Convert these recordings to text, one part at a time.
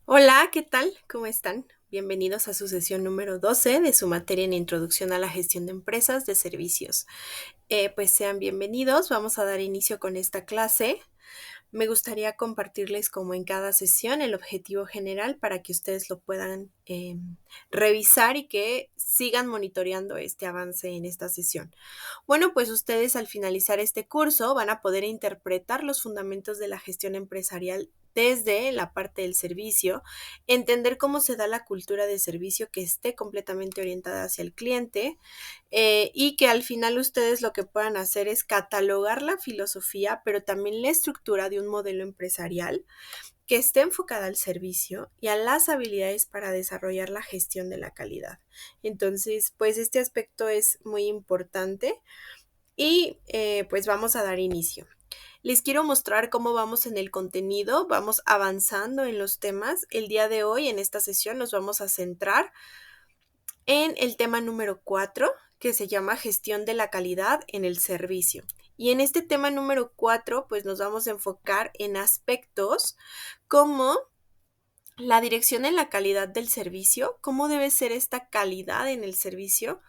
Hola, ¿qué tal? ¿Cómo están? Bienvenidos a su sesión número 12 de su materia en Introducción a la Gestión de Empresas de Servicios. Pues sean bienvenidos, vamos a dar inicio con esta clase. Me gustaría compartirles como en cada sesión el objetivo general para que ustedes lo puedan revisar y que sigan monitoreando este avance en esta sesión. Bueno, pues ustedes al finalizar este curso van a poder interpretar los fundamentos de la gestión empresarial desde la parte del servicio, entender cómo se da la cultura de servicio que esté completamente orientada hacia el cliente, y que al final ustedes lo que puedan hacer es catalogar la filosofía, pero también la estructura de un modelo empresarial que esté enfocada al servicio y a las habilidades para desarrollar la gestión de la calidad. Entonces, pues este aspecto es muy importante y pues vamos a dar inicio. Les quiero mostrar cómo vamos en el contenido, vamos avanzando en los temas. El día de hoy, en esta sesión, nos vamos a centrar en el tema número 4, que se llama gestión de la calidad en el servicio. Y en este tema número 4, pues nos vamos a enfocar en aspectos como la dirección en la calidad del servicio, cómo debe ser esta calidad en el servicio,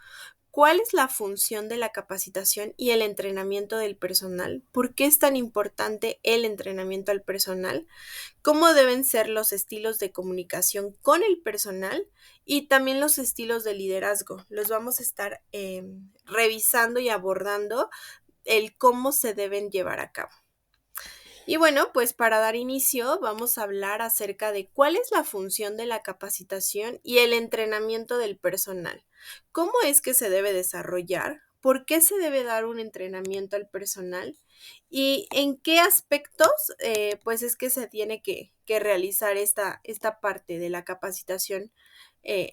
¿cuál es la función de la capacitación y el entrenamiento del personal? ¿Por qué es tan importante el entrenamiento al personal? ¿Cómo deben ser los estilos de comunicación con el personal y también los estilos de liderazgo? Los vamos a estar revisando y abordando el cómo se deben llevar a cabo. Y bueno, pues para dar inicio vamos a hablar acerca de cuál es la función de la capacitación y el entrenamiento del personal. ¿Cómo es que se debe desarrollar? ¿Por qué se debe dar un entrenamiento al personal? ¿Y en qué aspectos pues es que se tiene que realizar esta parte de la capacitación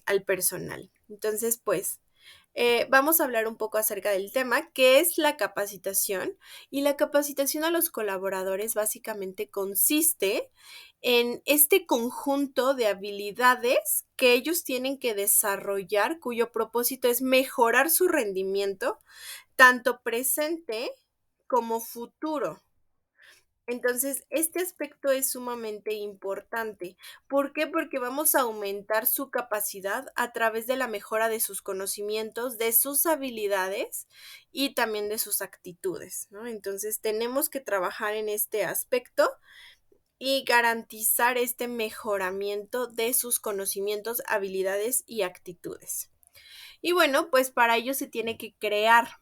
al personal? Entonces, pues vamos a hablar un poco acerca del tema, que es la capacitación. Y la capacitación a los colaboradores básicamente consiste en este conjunto de habilidades que ellos tienen que desarrollar, cuyo propósito es mejorar su rendimiento, tanto presente como futuro. Entonces, este aspecto es sumamente importante. ¿Por qué? Porque vamos a aumentar su capacidad a través de la mejora de sus conocimientos, de sus habilidades y también de sus actitudes, ¿no? Entonces, tenemos que trabajar en este aspecto y garantizar este mejoramiento de sus conocimientos, habilidades y actitudes. Y bueno, pues para ello se tiene que crear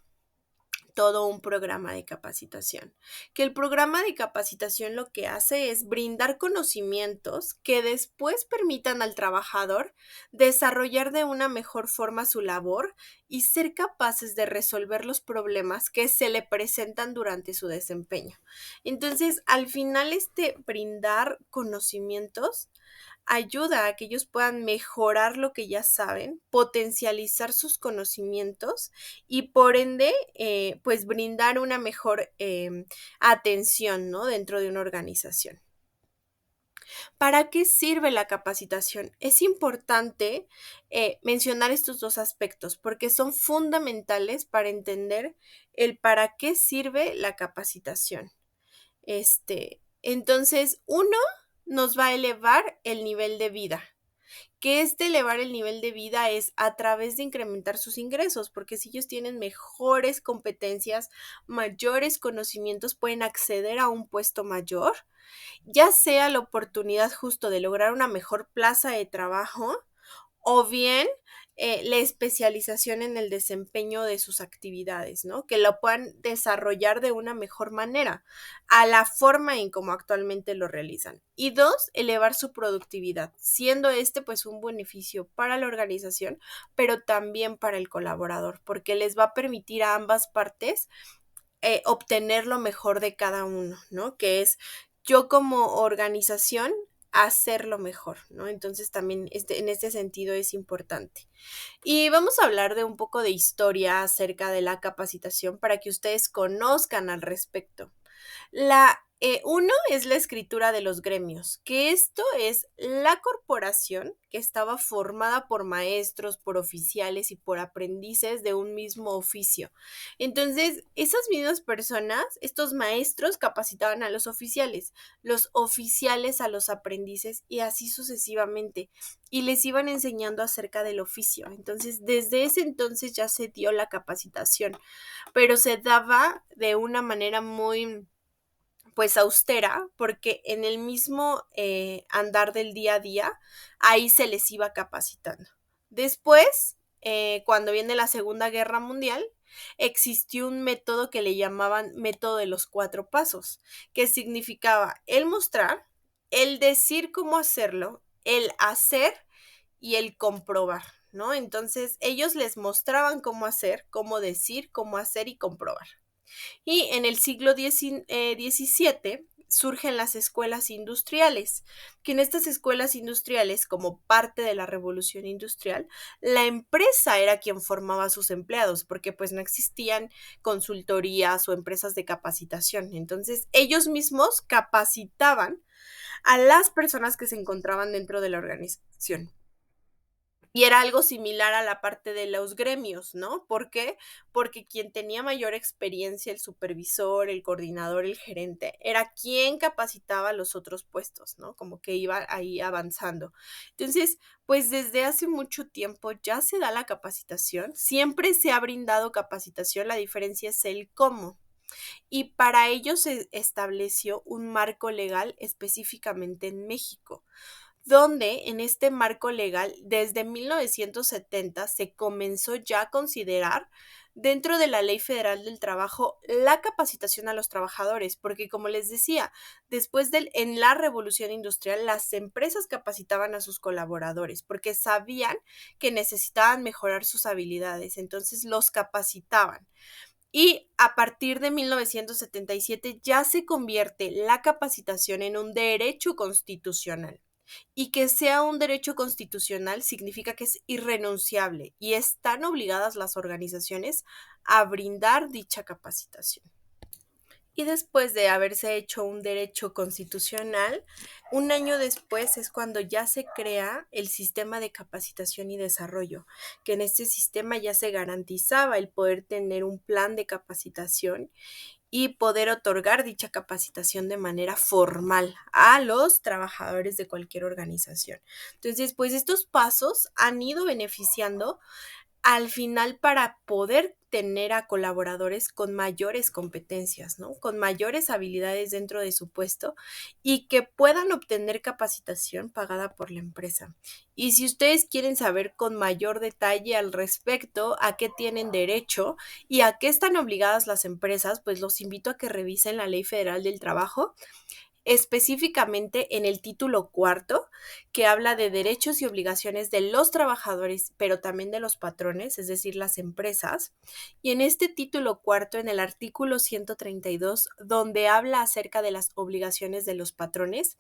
todo un programa de capacitación. Que el programa de capacitación lo que hace es brindar conocimientos que después permitan al trabajador desarrollar de una mejor forma su labor y ser capaces de resolver los problemas que se le presentan durante su desempeño. Entonces, al final, este brindar conocimientos ayuda a que ellos puedan mejorar lo que ya saben, potencializar sus conocimientos y por ende, pues brindar una mejor atención, ¿no? Dentro de una organización. ¿Para qué sirve la capacitación? Es importante mencionar estos dos aspectos porque son fundamentales para entender el para qué sirve la capacitación. Entonces, uno nos va a elevar el nivel de vida, que elevar el nivel de vida es a través de incrementar sus ingresos, porque si ellos tienen mejores competencias, mayores conocimientos, pueden acceder a un puesto mayor, ya sea la oportunidad justo de lograr una mejor plaza de trabajo o bien la especialización en el desempeño de sus actividades, ¿no? Que lo puedan desarrollar de una mejor manera, a la forma en como actualmente lo realizan. Y dos, elevar su productividad, siendo este pues un beneficio para la organización, pero también para el colaborador, porque les va a permitir a ambas partes obtener lo mejor de cada uno, ¿no? Que es yo como organización hacerlo mejor, ¿no? Entonces también en este sentido es importante. Y vamos a hablar de un poco de historia acerca de la capacitación para que ustedes conozcan al respecto. La Uno es la escritura de los gremios, que esto es la corporación que estaba formada por maestros, por oficiales y por aprendices de un mismo oficio. Entonces, esas mismas personas, estos maestros capacitaban a los oficiales a los aprendices y así sucesivamente, y les iban enseñando acerca del oficio. Entonces, desde ese entonces ya se dio la capacitación, pero se daba de una manera muy pues austera, porque en el mismo andar del día a día, ahí se les iba capacitando. Después, cuando viene la Segunda Guerra Mundial, existió un método que le llamaban método de los 4 pasos, que significaba el mostrar, el decir cómo hacerlo, el hacer y el comprobar, ¿no? Entonces, ellos les mostraban cómo hacer, cómo decir, cómo hacer y comprobar. Y en el siglo XVII surgen las escuelas industriales, que en estas escuelas industriales, como parte de la revolución industrial, la empresa era quien formaba a sus empleados, porque pues no existían consultorías o empresas de capacitación. Entonces, ellos mismos capacitaban a las personas que se encontraban dentro de la organización. Y era algo similar a la parte de los gremios, ¿no? ¿Por qué? Porque quien tenía mayor experiencia, el supervisor, el coordinador, el gerente, era quien capacitaba los otros puestos, ¿no? Como que iba ahí avanzando. Entonces, pues desde hace mucho tiempo ya se da la capacitación, siempre se ha brindado capacitación, la diferencia es el cómo. Y para ello se estableció un marco legal específicamente en México, donde en este marco legal desde 1970 se comenzó ya a considerar dentro de la Ley Federal del Trabajo la capacitación a los trabajadores, porque como les decía, en la revolución industrial las empresas capacitaban a sus colaboradores porque sabían que necesitaban mejorar sus habilidades, entonces los capacitaban. Y a partir de 1977 ya se convierte la capacitación en un derecho constitucional. Y que sea un derecho constitucional significa que es irrenunciable y están obligadas las organizaciones a brindar dicha capacitación. Y después de haberse hecho un derecho constitucional, un año después es cuando ya se crea el sistema de capacitación y desarrollo, que en este sistema ya se garantizaba el poder tener un plan de capacitación y poder otorgar dicha capacitación de manera formal a los trabajadores de cualquier organización. Entonces, pues estos pasos han ido beneficiando al final para poder tener a colaboradores con mayores competencias, ¿no? Con mayores habilidades dentro de su puesto y que puedan obtener capacitación pagada por la empresa. Y si ustedes quieren saber con mayor detalle al respecto a qué tienen derecho y a qué están obligadas las empresas, pues los invito a que revisen la Ley Federal del Trabajo, específicamente en el título cuarto, que habla de derechos y obligaciones de los trabajadores, pero también de los patrones, es decir, las empresas. Y en este título cuarto, en el artículo 132, donde habla acerca de las obligaciones de los patrones,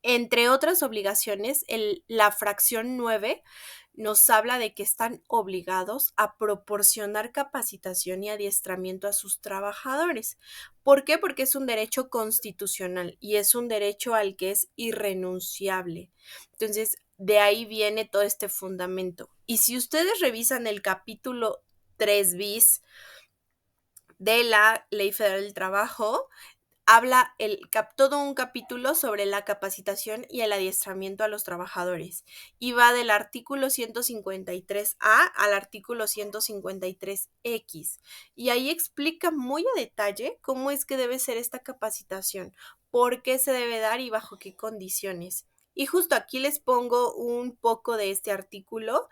entre otras obligaciones, la fracción 9 nos habla de que están obligados a proporcionar capacitación y adiestramiento a sus trabajadores. ¿Por qué? Porque es un derecho constitucional y es un derecho al que es irrenunciable. Entonces, de ahí viene todo este fundamento. Y si ustedes revisan el capítulo 3 bis de la Ley Federal del Trabajo, habla todo un capítulo sobre la capacitación y el adiestramiento a los trabajadores y va del artículo 153A al artículo 153X y ahí explica muy a detalle cómo es que debe ser esta capacitación, por qué se debe dar y bajo qué condiciones. Y justo aquí les pongo un poco de este artículo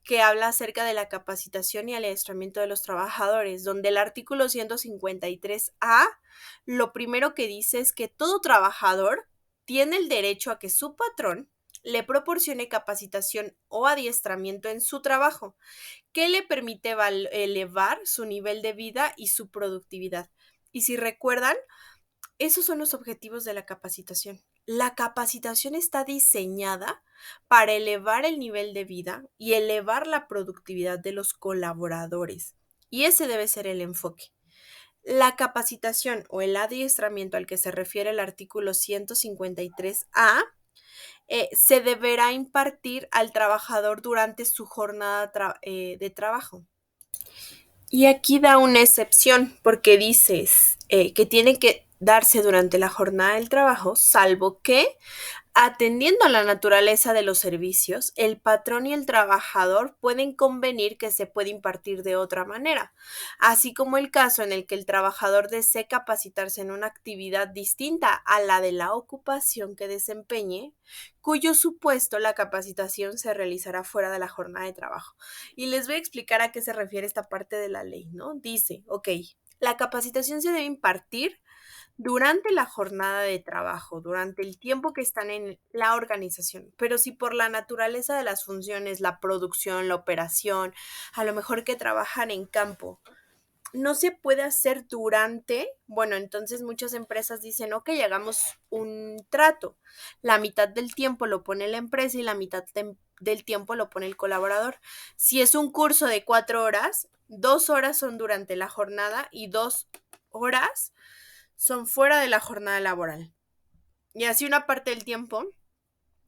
que habla acerca de la capacitación y el adiestramiento de los trabajadores, donde el artículo 153A lo primero que dice es que todo trabajador tiene el derecho a que su patrón le proporcione capacitación o adiestramiento en su trabajo, que le permite elevar su nivel de vida y su productividad. Y si recuerdan, esos son los objetivos de la capacitación. La capacitación está diseñada para elevar el nivel de vida y elevar la productividad de los colaboradores. Y ese debe ser el enfoque. La capacitación o el adiestramiento al que se refiere el artículo 153A se deberá impartir al trabajador durante su jornada de trabajo. Y aquí da una excepción porque dices que tiene que darse durante la jornada del trabajo, salvo que atendiendo a la naturaleza de los servicios, el patrón y el trabajador pueden convenir que se puede impartir de otra manera, así como el caso en el que el trabajador desee capacitarse en una actividad distinta a la de la ocupación que desempeñe, cuyo supuesto la capacitación se realizará fuera de la jornada de trabajo. Y les voy a explicar a qué se refiere esta parte de la ley, ¿no? Dice, ok, la capacitación se debe impartir durante la jornada de trabajo, durante el tiempo que están en la organización, pero si por la naturaleza de las funciones, la producción, la operación, a lo mejor que trabajan en campo, no se puede hacer durante, bueno, entonces muchas empresas dicen, ok, hagamos un trato. La mitad del tiempo lo pone la empresa y la mitad del tiempo lo pone el colaborador. Si es un curso de 4 horas, 2 horas son durante la jornada y 2 horas son fuera de la jornada laboral. Y así una parte del tiempo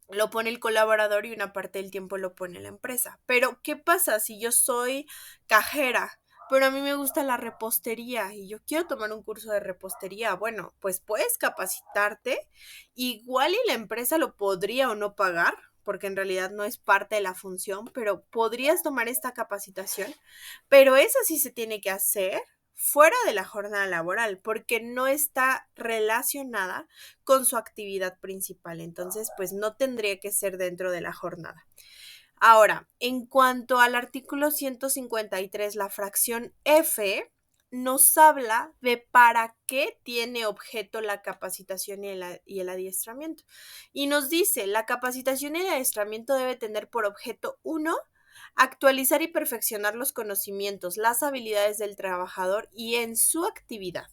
lo pone el colaborador y una parte del tiempo lo pone la empresa. Pero, ¿qué pasa si yo soy cajera, pero a mí me gusta la repostería y yo quiero tomar un curso de repostería? Bueno, pues puedes capacitarte, igual y la empresa lo podría o no pagar, porque en realidad no es parte de la función, pero podrías tomar esta capacitación, pero esa sí se tiene que hacer fuera de la jornada laboral, porque no está relacionada con su actividad principal. Entonces, pues no tendría que ser dentro de la jornada. Ahora, en cuanto al artículo 153, la fracción F nos habla de para qué tiene objeto la capacitación y el adiestramiento. Y nos dice, la capacitación y el adiestramiento debe tener por objeto, uno, actualizar y perfeccionar los conocimientos, las habilidades del trabajador y en su actividad.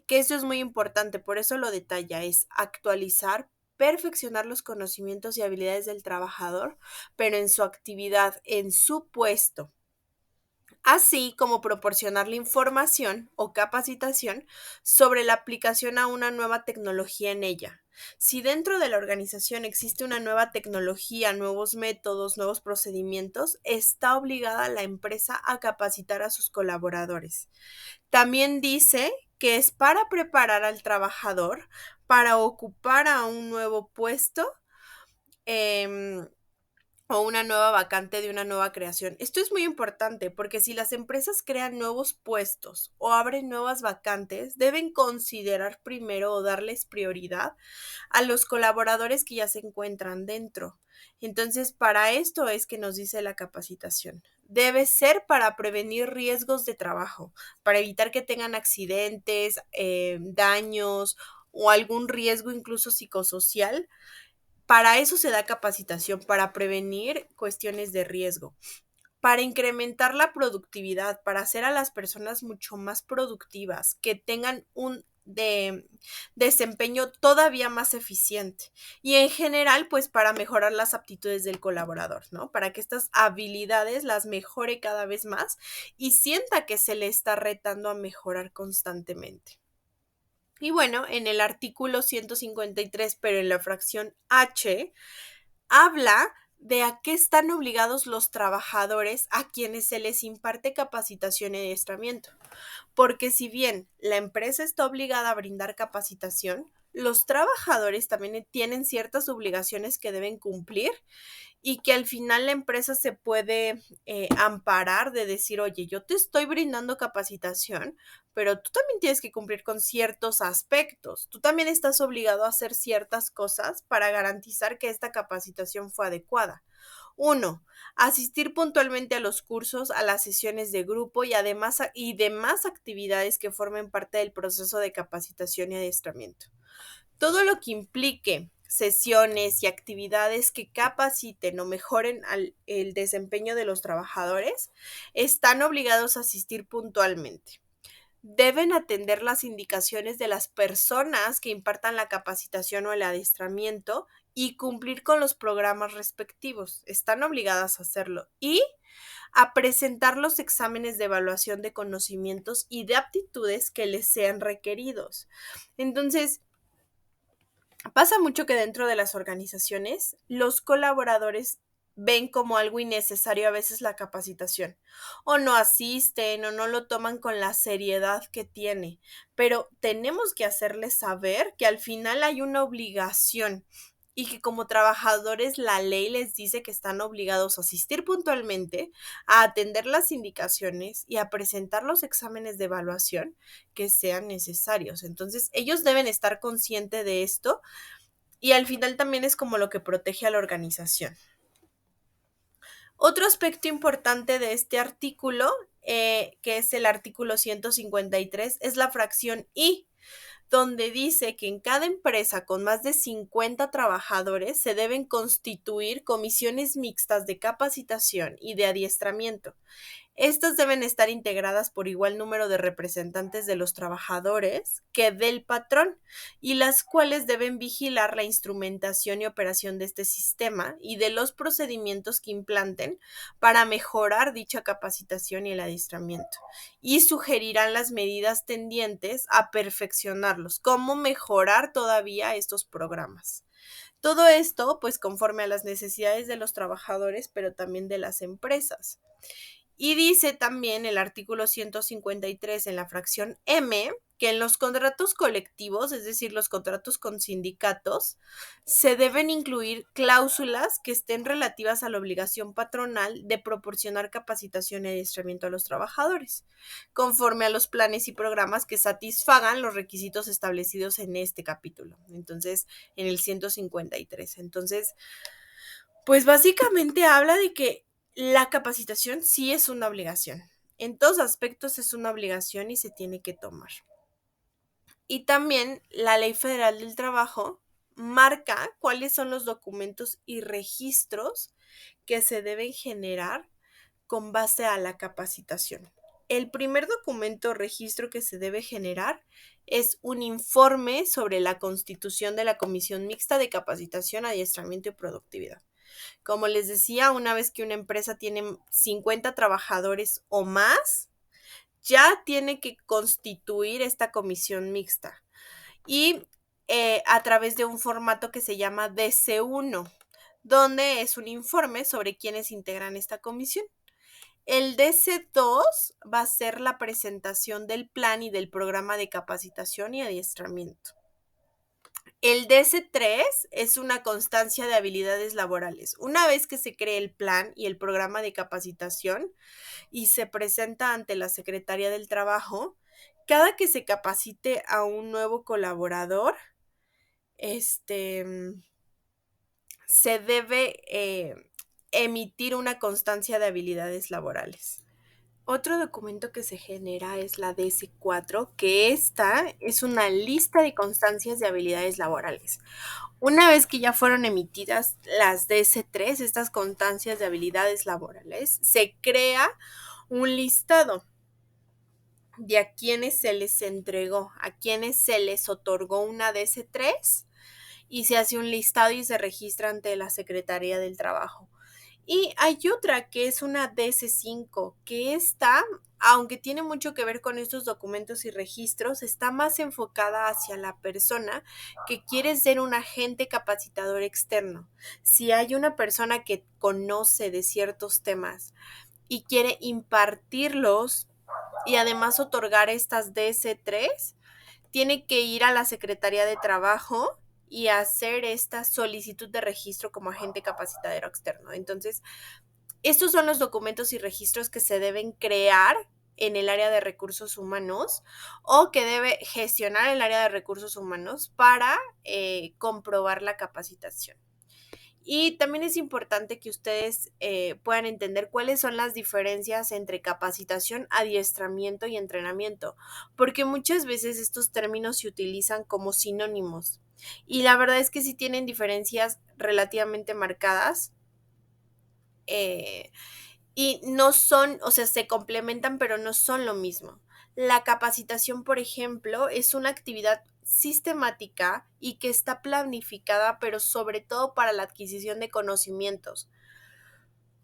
Que eso es muy importante, por eso lo detalla, es actualizar, perfeccionar los conocimientos y habilidades del trabajador, pero en su actividad, en su puesto, así como proporcionarle información o capacitación sobre la aplicación a una nueva tecnología en ella. Si dentro de la organización existe una nueva tecnología, nuevos métodos, nuevos procedimientos, está obligada la empresa a capacitar a sus colaboradores. También dice que es para preparar al trabajador para ocupar a un nuevo puesto eh, o una nueva vacante de una nueva creación. Esto es muy importante porque si las empresas crean nuevos puestos o abren nuevas vacantes, deben considerar primero o darles prioridad a los colaboradores que ya se encuentran dentro. Entonces, para esto es que nos dice la capacitación. Debe ser para prevenir riesgos de trabajo, para evitar que tengan accidentes, daños o algún riesgo incluso psicosocial. Para eso se da capacitación, para prevenir cuestiones de riesgo, para incrementar la productividad, para hacer a las personas mucho más productivas, que tengan un desempeño todavía más eficiente y en general pues para mejorar las aptitudes del colaborador, ¿no? Para que estas habilidades las mejore cada vez más y sienta que se le está retando a mejorar constantemente. Y bueno, en el artículo 153, pero en la fracción H, habla de a qué están obligados los trabajadores a quienes se les imparte capacitación y adiestramiento. Porque si bien la empresa está obligada a brindar capacitación, los trabajadores también tienen ciertas obligaciones que deben cumplir y que al final la empresa se puede amparar de decir, oye, yo te estoy brindando capacitación, pero tú también tienes que cumplir con ciertos aspectos. Tú también estás obligado a hacer ciertas cosas para garantizar que esta capacitación fue adecuada. Uno, asistir puntualmente a los cursos, a las sesiones de grupo y demás actividades que formen parte del proceso de capacitación y adiestramiento. Todo lo que implique sesiones y actividades que capaciten o mejoren el desempeño de los trabajadores están obligados a asistir puntualmente. Deben atender las indicaciones de las personas que impartan la capacitación o el adiestramiento y cumplir con los programas respectivos. Están obligadas a hacerlo. Y a presentar los exámenes de evaluación de conocimientos y de aptitudes que les sean requeridos. Entonces, pasa mucho que dentro de las organizaciones, los colaboradores ven como algo innecesario a veces la capacitación, o no asisten, o no lo toman con la seriedad que tiene, pero tenemos que hacerles saber que al final hay una obligación y que como trabajadores la ley les dice que están obligados a asistir puntualmente, a atender las indicaciones y a presentar los exámenes de evaluación que sean necesarios. Entonces, ellos deben estar conscientes de esto y al final también es como lo que protege a la organización. Otro aspecto importante de este artículo, que es el artículo 153, es la fracción I, donde dice que en cada empresa con más de 50 trabajadores se deben constituir comisiones mixtas de capacitación y de adiestramiento. Estas deben estar integradas por igual número de representantes de los trabajadores que del patrón, y las cuales deben vigilar la instrumentación y operación de este sistema y de los procedimientos que implanten para mejorar dicha capacitación y el adiestramiento, y sugerirán las medidas tendientes a perfeccionarlos, cómo mejorar todavía estos programas. Todo esto, pues, conforme a las necesidades de los trabajadores, pero también de las empresas. Y dice también el artículo 153 en la fracción M que en los contratos colectivos, es decir, los contratos con sindicatos, se deben incluir cláusulas que estén relativas a la obligación patronal de proporcionar capacitación y adiestramiento a los trabajadores, conforme a los planes y programas que satisfagan los requisitos establecidos en este capítulo. Entonces, en el 153. Entonces, pues básicamente habla de que la capacitación sí es una obligación. En todos aspectos es una obligación y se tiene que tomar. Y también la Ley Federal del Trabajo marca cuáles son los documentos y registros que se deben generar con base a la capacitación. El primer documento o registro que se debe generar es un informe sobre la constitución de la Comisión Mixta de Capacitación, Adiestramiento y Productividad. Como les decía, una vez que una empresa tiene 50 trabajadores o más, ya tiene que constituir esta comisión mixta y a través de un formato que se llama DC1, donde es un informe sobre quiénes integran esta comisión. El DC2 va a ser la presentación del plan y del programa de capacitación y adiestramiento. El DC3 es una constancia de habilidades laborales. Una vez que se cree el plan y el programa de capacitación y se presenta ante la Secretaría del Trabajo, cada que se capacite a un nuevo colaborador, se debe emitir una constancia de habilidades laborales. Otro documento que se genera es la DS4, que esta es una lista de constancias de habilidades laborales. Una vez que ya fueron emitidas las DS3, estas constancias de habilidades laborales, se crea un listado de a quienes se les entregó, a quienes se les otorgó una DS3 y se hace un listado y se registra ante la Secretaría del Trabajo. Y hay otra que es una DS5, que está, aunque tiene mucho que ver con estos documentos y registros, está más enfocada hacia la persona que quiere ser un agente capacitador externo. Si hay una persona que conoce de ciertos temas y quiere impartirlos y además otorgar estas DS3, tiene que ir a la Secretaría de Trabajo y hacer esta solicitud de registro como agente capacitador externo. Entonces, estos son los documentos y registros que se deben crear en el área de recursos humanos o que debe gestionar el área de recursos humanos para comprobar la capacitación. Y también es importante que ustedes puedan entender cuáles son las diferencias entre capacitación, adiestramiento y entrenamiento, porque muchas veces estos términos se utilizan como sinónimos y la verdad es que sí tienen diferencias relativamente marcadas. Y no son, o sea, se complementan, pero no son lo mismo. La capacitación, por ejemplo, es una actividad sistemática y que está planificada, pero sobre todo para la adquisición de conocimientos.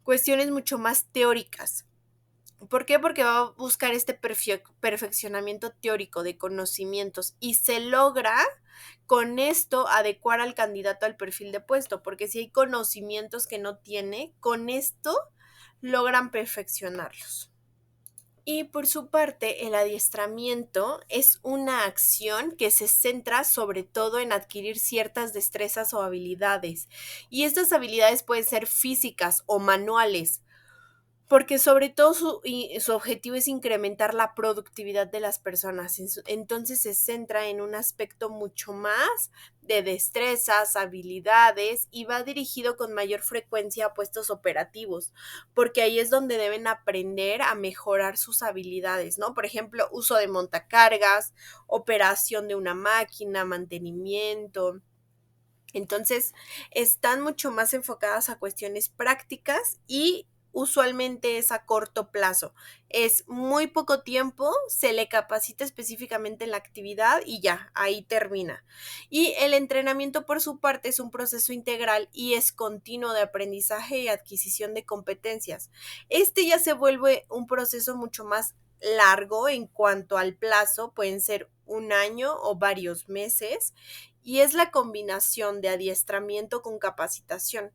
cuestiones mucho más teóricas. ¿Por qué? Porque va a buscar este perfeccionamiento teórico de conocimientos y se logra con esto adecuar al candidato al perfil de puesto, porque si hay conocimientos que no tiene, con esto logran perfeccionarlos. Y por su parte, el adiestramiento es una acción que se centra sobre todo en adquirir ciertas destrezas o habilidades. Y estas habilidades pueden ser físicas o manuales, porque sobre todo su objetivo es incrementar la productividad de las personas. Entonces se centra en un aspecto mucho más de destrezas, habilidades y va dirigido con mayor frecuencia a puestos operativos, porque ahí es donde deben aprender a mejorar sus habilidades, ¿no? Por ejemplo, uso de montacargas, operación de una máquina, mantenimiento. Entonces, están mucho más enfocadas a cuestiones prácticas y usualmente es a corto plazo. Es muy poco tiempo, se le capacita específicamente en la actividad y ya, ahí termina. Y el entrenamiento por su parte es un proceso integral y es continuo de aprendizaje y adquisición de competencias. Este ya se vuelve un proceso mucho más largo en cuanto al plazo, pueden ser un año o varios meses, y es la combinación de adiestramiento con capacitación,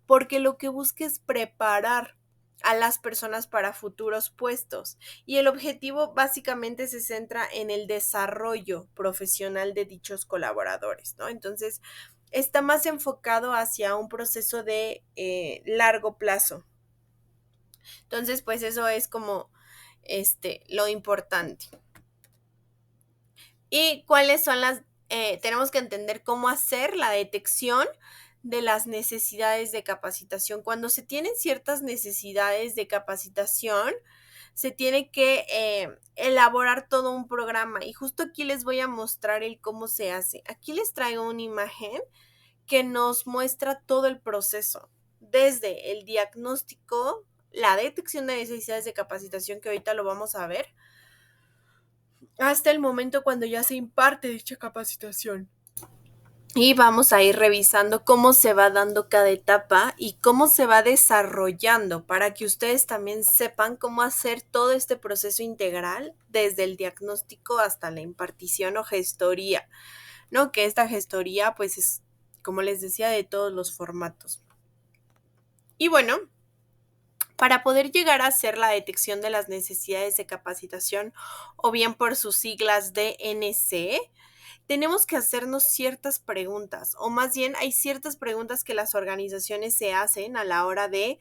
porque lo que busca es preparar a las personas para futuros puestos y el objetivo básicamente se centra en el desarrollo profesional de dichos colaboradores, ¿no? Entonces, está más enfocado hacia un proceso de largo plazo. Entonces, pues eso es como lo importante. ¿Y cuáles son tenemos que entender cómo hacer la detección de las necesidades de capacitación? Cuando se tienen ciertas necesidades de capacitación, se tiene que elaborar todo un programa y justo aquí les voy a mostrar el cómo se hace. Aquí les traigo una imagen que nos muestra todo el proceso, desde el diagnóstico, la detección de necesidades de capacitación, que ahorita lo vamos a ver, hasta el momento cuando ya se imparte dicha capacitación. Y vamos a ir revisando cómo se va dando cada etapa y cómo se va desarrollando para que ustedes también sepan cómo hacer todo este proceso integral desde el diagnóstico hasta la impartición o gestoría, ¿no? Que esta gestoría pues es, como les decía, de todos los formatos. Y bueno, para poder llegar a hacer la detección de las necesidades de capacitación, o bien por sus siglas DNC, tenemos que hacernos ciertas preguntas, o más bien hay ciertas preguntas que las organizaciones se hacen a la hora de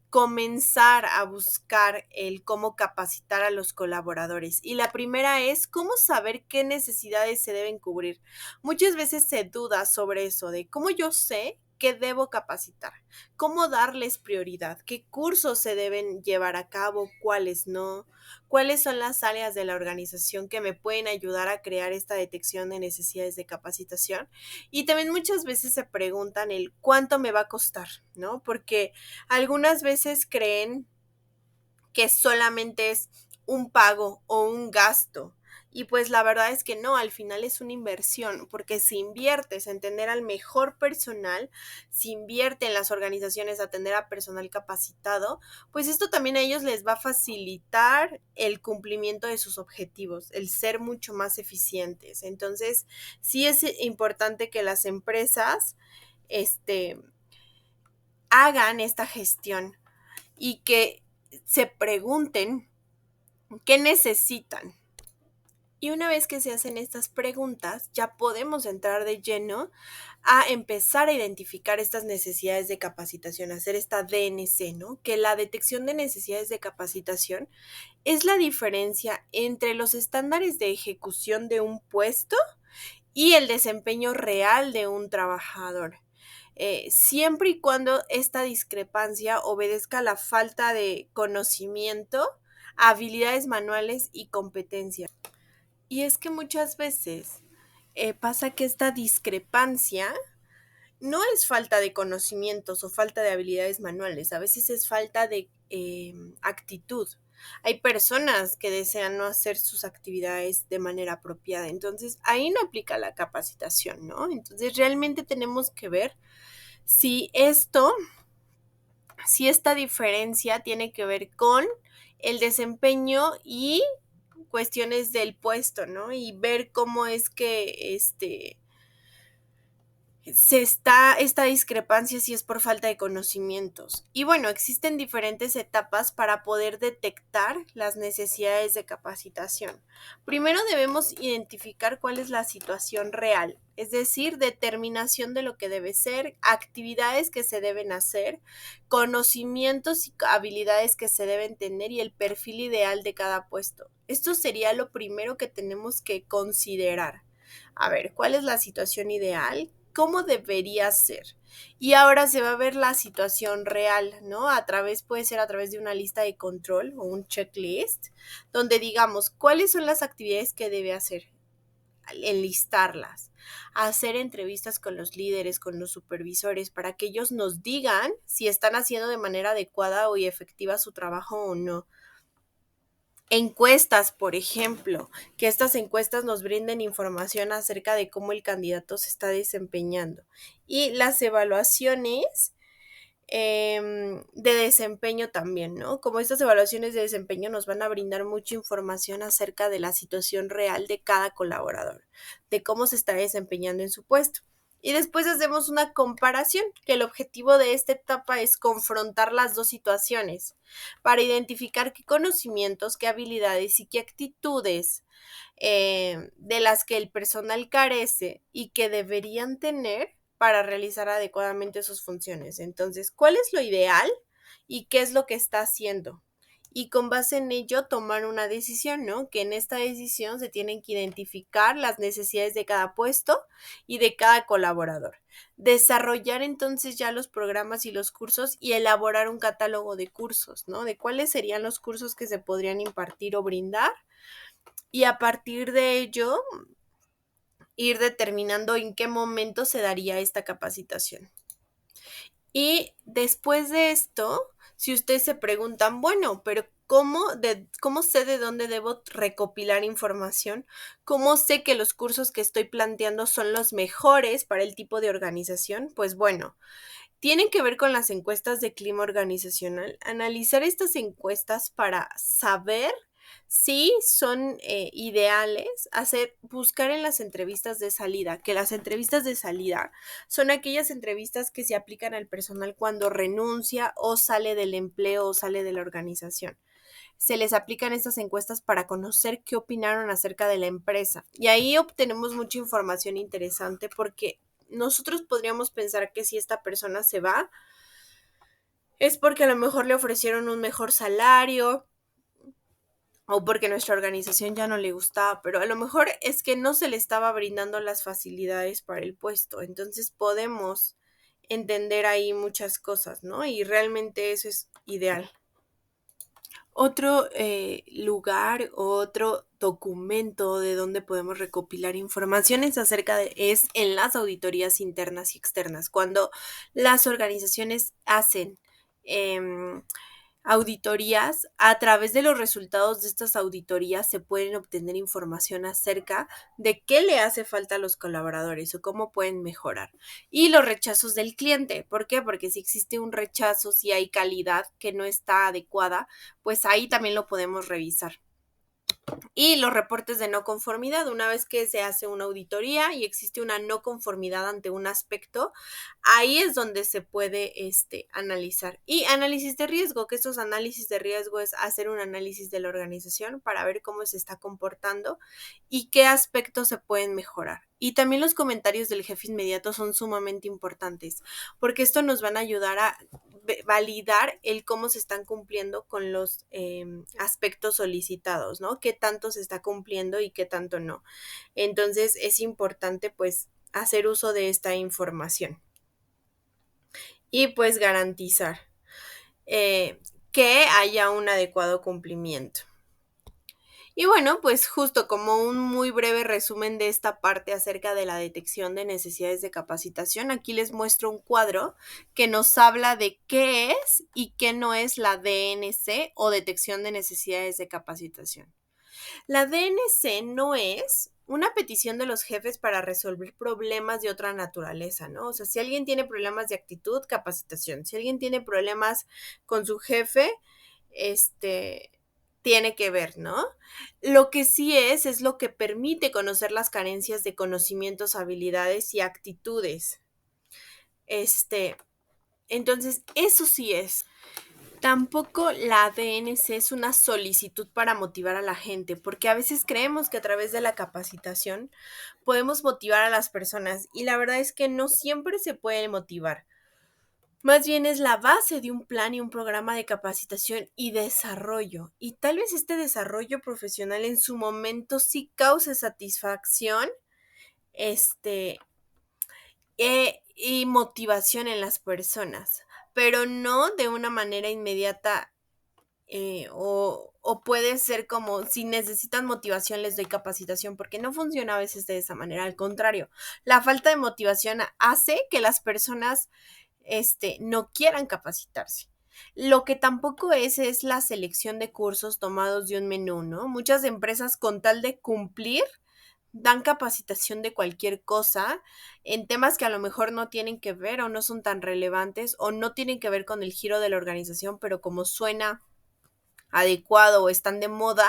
comenzar a buscar el cómo capacitar a los colaboradores. Y la primera es cómo saber qué necesidades se deben cubrir. Muchas veces se duda sobre eso, de cómo yo sé qué debo capacitar, cómo darles prioridad, qué cursos se deben llevar a cabo, cuáles no, cuáles son las áreas de la organización que me pueden ayudar a crear esta detección de necesidades de capacitación. Y también muchas veces se preguntan el cuánto me va a costar, ¿no? Porque algunas veces creen que solamente es un pago o un gasto. Y pues la verdad es que no, al final es una inversión, porque si inviertes en tener al mejor personal, si invierte en las organizaciones a tener a personal capacitado, pues esto también a ellos les va a facilitar el cumplimiento de sus objetivos, el ser mucho más eficientes. Entonces, sí es importante que las empresas, hagan esta gestión y que se pregunten qué necesitan. Y una vez que se hacen estas preguntas, ya podemos entrar de lleno a empezar a identificar estas necesidades de capacitación, hacer esta DNC, ¿no? Que la detección de necesidades de capacitación es la diferencia entre los estándares de ejecución de un puesto y el desempeño real de un trabajador. Siempre y cuando esta discrepancia obedezca a la falta de conocimiento, habilidades manuales y competencia. Y es que muchas veces pasa que esta discrepancia no es falta de conocimientos o falta de habilidades manuales, a veces es falta de actitud. Hay personas que desean no hacer sus actividades de manera apropiada, entonces ahí no aplica la capacitación, ¿no? Entonces realmente tenemos que ver si esto si esta diferencia tiene que ver con el desempeño y cuestiones del puesto, ¿no? Y ver cómo es que esta discrepancia si es por falta de conocimientos. Y bueno, existen diferentes etapas para poder detectar las necesidades de capacitación. Primero debemos identificar cuál es la situación real, es decir, determinación de lo que debe ser, actividades que se deben hacer, conocimientos y habilidades que se deben tener y el perfil ideal de cada puesto. Esto sería lo primero que tenemos que considerar. A ver, ¿cuál es la situación ideal? ¿Cómo debería ser? Y ahora se va a ver la situación real, ¿no? Puede ser a través de una lista de control o un checklist, donde digamos cuáles son las actividades que debe hacer, enlistarlas, hacer entrevistas con los líderes, con los supervisores, para que ellos nos digan si están haciendo de manera adecuada y efectiva su trabajo o no. Encuestas, por ejemplo, que estas encuestas nos brinden información acerca de cómo el candidato se está desempeñando. Y las evaluaciones de desempeño también, ¿no? Como estas evaluaciones de desempeño nos van a brindar mucha información acerca de la situación real de cada colaborador, de cómo se está desempeñando en su puesto. Y después hacemos una comparación, que el objetivo de esta etapa es confrontar las dos situaciones para identificar qué conocimientos, qué habilidades y qué actitudes de las que el personal carece y que deberían tener para realizar adecuadamente sus funciones. Entonces, ¿cuál es lo ideal y qué es lo que está haciendo? Y con base en ello tomar una decisión, ¿no? Que en esta decisión se tienen que identificar las necesidades de cada puesto y de cada colaborador. Desarrollar entonces ya los programas y los cursos y elaborar un catálogo de cursos, ¿no? De cuáles serían los cursos que se podrían impartir o brindar. Y a partir de ello, ir determinando en qué momento se daría esta capacitación. Y después de esto, si ustedes se preguntan, bueno, pero ¿cómo sé de dónde debo recopilar información? ¿Cómo sé que los cursos que estoy planteando son los mejores para el tipo de organización? Pues bueno, tienen que ver con las encuestas de clima organizacional. Analizar estas encuestas para saber si son ideales, buscar en las entrevistas de salida, que las entrevistas de salida son aquellas entrevistas que se aplican al personal cuando renuncia o sale del empleo o sale de la organización. Se les aplican estas encuestas para conocer qué opinaron acerca de la empresa. Y ahí obtenemos mucha información interesante porque nosotros podríamos pensar que si esta persona se va, es porque a lo mejor le ofrecieron un mejor salario o porque nuestra organización ya no le gustaba, pero a lo mejor es que no se le estaba brindando las facilidades para el puesto. Entonces podemos entender ahí muchas cosas, ¿no? Y realmente eso es ideal. Otro lugar, otro documento de donde podemos recopilar informaciones es en las auditorías internas y externas. Cuando las organizaciones hacen auditorías, a través de los resultados de estas auditorías se pueden obtener información acerca de qué le hace falta a los colaboradores o cómo pueden mejorar. Y los rechazos del cliente, ¿por qué? Porque si existe un rechazo, si hay calidad que no está adecuada, pues ahí también lo podemos revisar. Y los reportes de no conformidad, una vez que se hace una auditoría y existe una no conformidad ante un aspecto, ahí es donde se puede analizar. Y análisis de riesgo, que estos análisis de riesgo es hacer un análisis de la organización para ver cómo se está comportando y qué aspectos se pueden mejorar. Y también los comentarios del jefe inmediato son sumamente importantes, porque esto nos van a ayudar a validar el cómo se están cumpliendo con los aspectos solicitados, ¿no? Qué tanto se está cumpliendo y qué tanto no. Entonces es importante pues hacer uso de esta información y pues garantizar que haya un adecuado cumplimiento. Y bueno, pues justo como un muy breve resumen de esta parte acerca de la detección de necesidades de capacitación, aquí les muestro un cuadro que nos habla de qué es y qué no es la DNC o detección de necesidades de capacitación. La DNC no es una petición de los jefes para resolver problemas de otra naturaleza, ¿no? O sea, si alguien tiene problemas de actitud, capacitación. Si alguien tiene problemas con su jefe, tiene que ver, ¿no? Lo que sí es lo que permite conocer las carencias de conocimientos, habilidades y actitudes. Entonces, eso sí es. Tampoco la DNC es una solicitud para motivar a la gente, porque a veces creemos que a través de la capacitación podemos motivar a las personas y la verdad es que no siempre se puede motivar. Más bien es la base de un plan y un programa de capacitación y desarrollo. Y tal vez este desarrollo profesional en su momento sí cause satisfacción, este, y motivación en las personas, pero no de una manera inmediata, o puede ser como si necesitan motivación les doy capacitación, porque no funciona a veces de esa manera. Al contrario, la falta de motivación hace que las personas no quieran capacitarse. Lo que tampoco es la selección de cursos tomados de un menú, ¿no? Muchas empresas con tal de cumplir dan capacitación de cualquier cosa en temas que a lo mejor no tienen que ver o no son tan relevantes o no tienen que ver con el giro de la organización, pero como suena adecuado o están de moda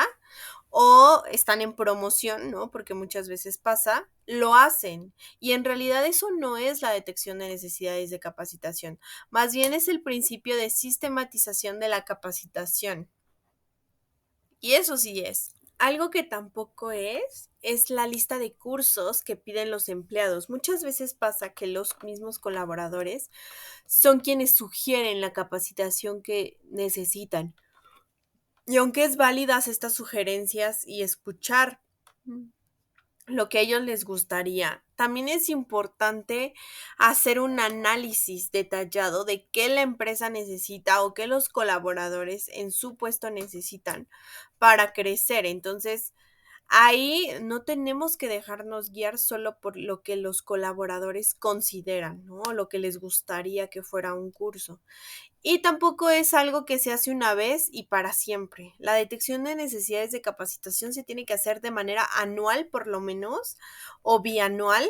o están en promoción, ¿no? Porque muchas veces pasa, lo hacen. Y en realidad eso no es la detección de necesidades de capacitación, más bien es el principio de sistematización de la capacitación. Y eso sí es. Algo que tampoco es la lista de cursos que piden los empleados. Muchas veces pasa que los mismos colaboradores son quienes sugieren la capacitación que necesitan. Y aunque es válidas estas sugerencias y escuchar lo que a ellos les gustaría, también es importante hacer un análisis detallado de qué la empresa necesita o qué los colaboradores en su puesto necesitan para crecer. Entonces, ahí no tenemos que dejarnos guiar solo por lo que los colaboradores consideran, ¿no? Lo que les gustaría que fuera un curso. Y tampoco es algo que se hace una vez y para siempre. La detección de necesidades de capacitación se tiene que hacer de manera anual, por lo menos, o bianual,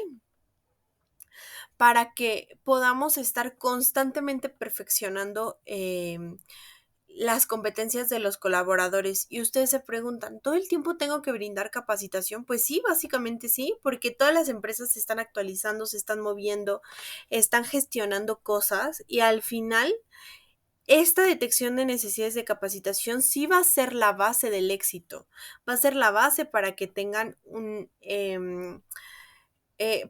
para que podamos estar constantemente perfeccionando las competencias de los colaboradores. Y ustedes se preguntan, ¿todo el tiempo tengo que brindar capacitación? Pues sí, básicamente sí, porque todas las empresas se están actualizando, se están moviendo, están gestionando cosas y al final esta detección de necesidades de capacitación sí va a ser la base del éxito, va a ser la base para que tengan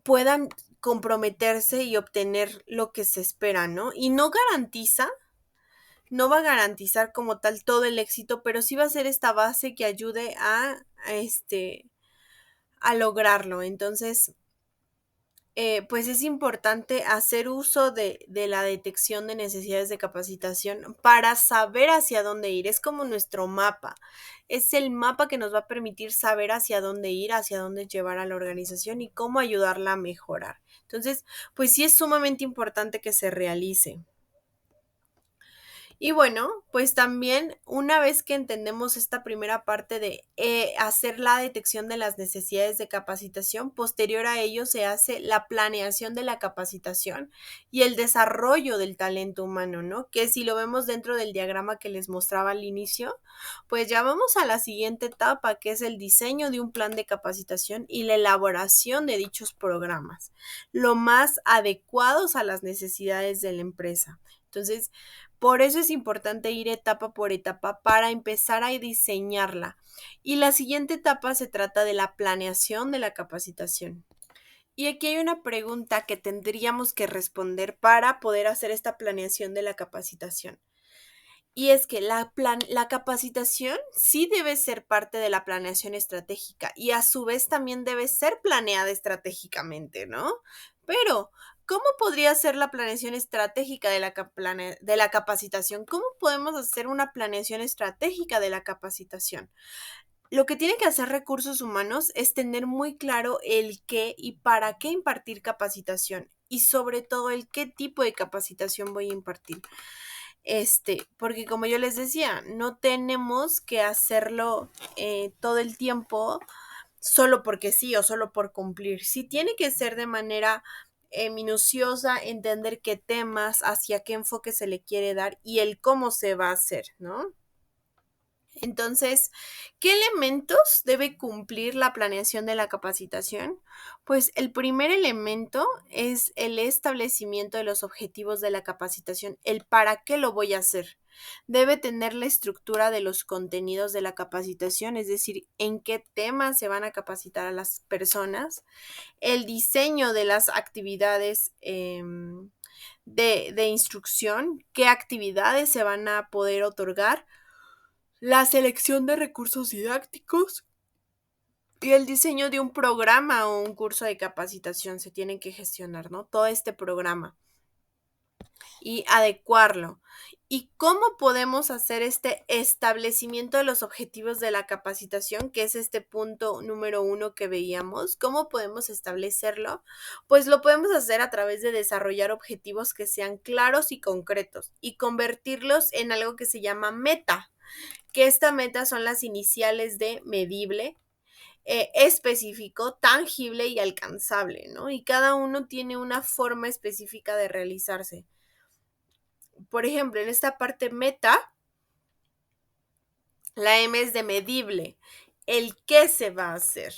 puedan comprometerse y obtener lo que se espera, ¿no? Y no garantiza, no va a garantizar como tal todo el éxito, pero sí va a ser esta base que ayude a lograrlo. Entonces, pues es importante hacer uso de la detección de necesidades de capacitación para saber hacia dónde ir. Es como nuestro mapa. Es el mapa que nos va a permitir saber hacia dónde ir, hacia dónde llevar a la organización y cómo ayudarla a mejorar. Entonces, pues sí es sumamente importante que se realice. Y bueno, pues también una vez que entendemos esta primera parte de hacer la detección de las necesidades de capacitación, posterior a ello se hace la planeación de la capacitación y el desarrollo del talento humano, ¿no? Que si lo vemos dentro del diagrama que les mostraba al inicio, pues ya vamos a la siguiente etapa, que es el diseño de un plan de capacitación y la elaboración de dichos programas, lo más adecuados a las necesidades de la empresa. Entonces, por eso es importante ir etapa por etapa para empezar a diseñarla. Y la siguiente etapa se trata de la planeación de la capacitación. Y aquí hay una pregunta que tendríamos que responder para poder hacer esta planeación de la capacitación. Y es que la capacitación sí debe ser parte de la planeación estratégica y a su vez también debe ser planeada estratégicamente, ¿no? Pero, ¿cómo podría ser la planeación estratégica de de la capacitación? ¿Cómo podemos hacer una planeación estratégica de la capacitación? Lo que tiene que hacer recursos humanos es tener muy claro el qué y para qué impartir capacitación y sobre todo el qué tipo de capacitación voy a impartir. Porque como yo les decía, no tenemos que hacerlo todo el tiempo solo porque sí o solo por cumplir. Sí tiene que ser de manera minuciosa, entender qué temas, hacia qué enfoque se le quiere dar y el cómo se va a hacer, ¿no? Entonces, ¿qué elementos debe cumplir la planeación de la capacitación? Pues el primer elemento es el establecimiento de los objetivos de la capacitación, el para qué lo voy a hacer. Debe tener la estructura de los contenidos de la capacitación, es decir, en qué temas se van a capacitar a las personas, el diseño de las actividades de instrucción, qué actividades se van a poder otorgar, la selección de recursos didácticos y el diseño de un programa o un curso de capacitación se tienen que gestionar, ¿no? Todo este programa y adecuarlo. ¿Y cómo podemos hacer este establecimiento de los objetivos de la capacitación, que es este punto número 1 que veíamos? ¿Cómo podemos establecerlo? Pues lo podemos hacer a través de desarrollar objetivos que sean claros y concretos y convertirlos en algo que se llama meta, que esta meta son las iniciales de medible, específico, tangible y alcanzable, ¿no? Y cada uno tiene una forma específica de realizarse. Por ejemplo, en esta parte meta, la M es de medible, el qué se va a hacer,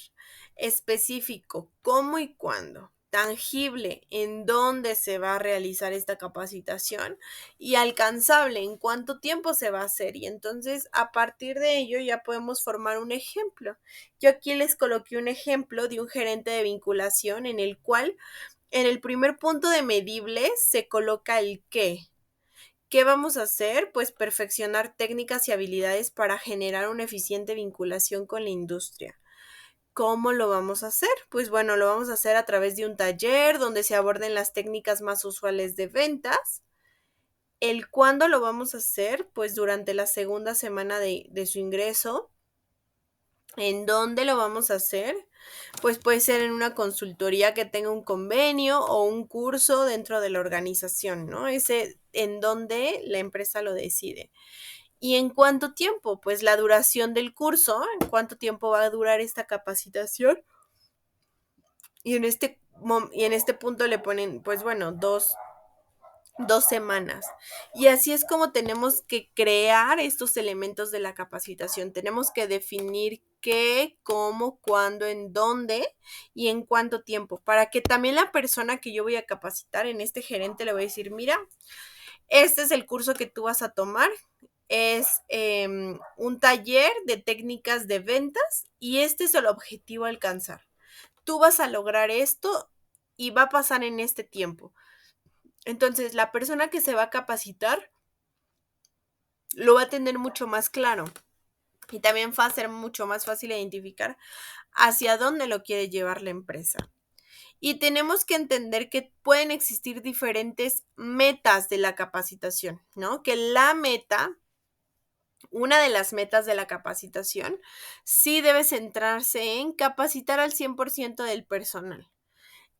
específico, cómo y cuándo, tangible, en dónde se va a realizar esta capacitación y alcanzable, en cuánto tiempo se va a hacer. Y entonces a partir de ello ya podemos formar un ejemplo. Yo aquí les coloqué un ejemplo de un gerente de vinculación en el cual en el primer punto de medible se coloca el qué. ¿Qué vamos a hacer? Pues perfeccionar técnicas y habilidades para generar una eficiente vinculación con la industria. ¿Cómo lo vamos a hacer? Pues bueno, lo vamos a hacer a través de un taller donde se aborden las técnicas más usuales de ventas. ¿El cuándo lo vamos a hacer? Pues durante la segunda semana de su ingreso. ¿En dónde lo vamos a hacer? Pues puede ser en una consultoría que tenga un convenio o un curso dentro de la organización, ¿no? Ese en donde la empresa lo decide. ¿Y en cuánto tiempo? Pues la duración del curso, en cuánto tiempo va a durar esta capacitación. Y en este punto le ponen, pues bueno, dos semanas. Y así es como tenemos que crear estos elementos de la capacitación. Tenemos que definir qué, cómo, cuándo, en dónde y en cuánto tiempo, para que también la persona que yo voy a capacitar, en este gerente, le voy a decir, mira, este es el curso que tú vas a tomar. Es un taller de técnicas de ventas y este es el objetivo a alcanzar. Tú vas a lograr esto y va a pasar en este tiempo. Entonces, la persona que se va a capacitar lo va a tener mucho más claro y también va a ser mucho más fácil identificar hacia dónde lo quiere llevar la empresa. Y tenemos que entender que pueden existir diferentes metas de la capacitación, ¿no? Que una de las metas de la capacitación sí debe centrarse en capacitar al 100% del personal.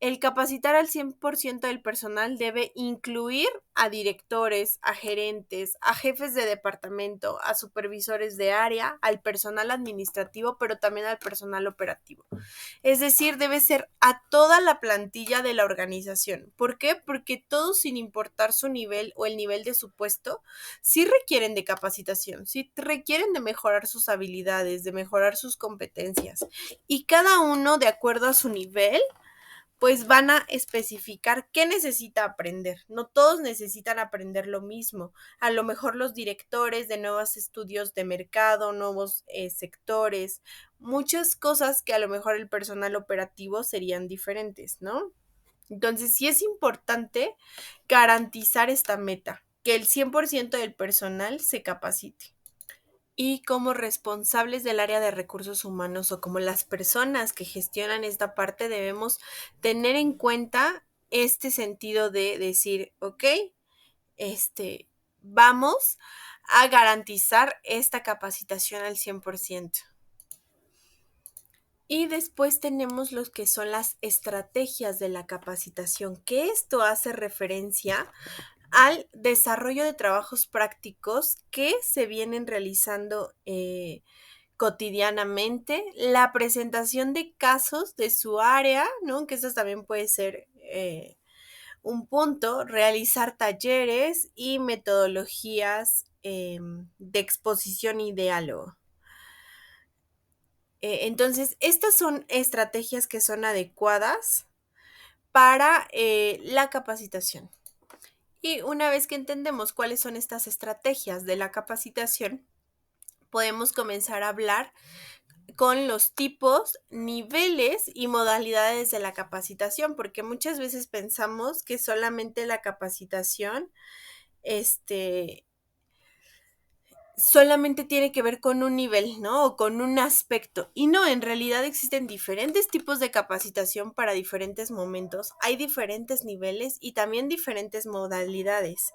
El capacitar al 100% del personal debe incluir a directores, a gerentes, a jefes de departamento, a supervisores de área, al personal administrativo, pero también al personal operativo. Es decir, debe ser a toda la plantilla de la organización. ¿Por qué? Porque todos, sin importar su nivel o el nivel de su puesto, sí requieren de capacitación, sí requieren de mejorar sus habilidades, de mejorar sus competencias. Y cada uno, de acuerdo a su nivel, pues van a especificar qué necesita aprender. No todos necesitan aprender lo mismo. A lo mejor los directores de nuevos estudios de mercado, nuevos sectores, muchas cosas que a lo mejor el personal operativo serían diferentes, ¿no? Entonces sí es importante garantizar esta meta, que el 100% del personal se capacite. Y como responsables del área de recursos humanos o como las personas que gestionan esta parte, debemos tener en cuenta este sentido de decir, ok, vamos a garantizar esta capacitación al 100%. Y después tenemos los que son las estrategias de la capacitación, que esto hace referencia al desarrollo de trabajos prácticos que se vienen realizando cotidianamente, la presentación de casos de su área, ¿no? Que eso también puede ser un punto, realizar talleres y metodologías de exposición y diálogo. Entonces, estas son estrategias que son adecuadas para la capacitación. Y una vez que entendemos cuáles son estas estrategias de la capacitación, podemos comenzar a hablar con los tipos, niveles y modalidades de la capacitación, porque muchas veces pensamos que solamente la capacitación, solamente tiene que ver con un nivel, ¿no? O con un aspecto. Y no, en realidad existen diferentes tipos de capacitación para diferentes momentos. Hay diferentes niveles y también diferentes modalidades.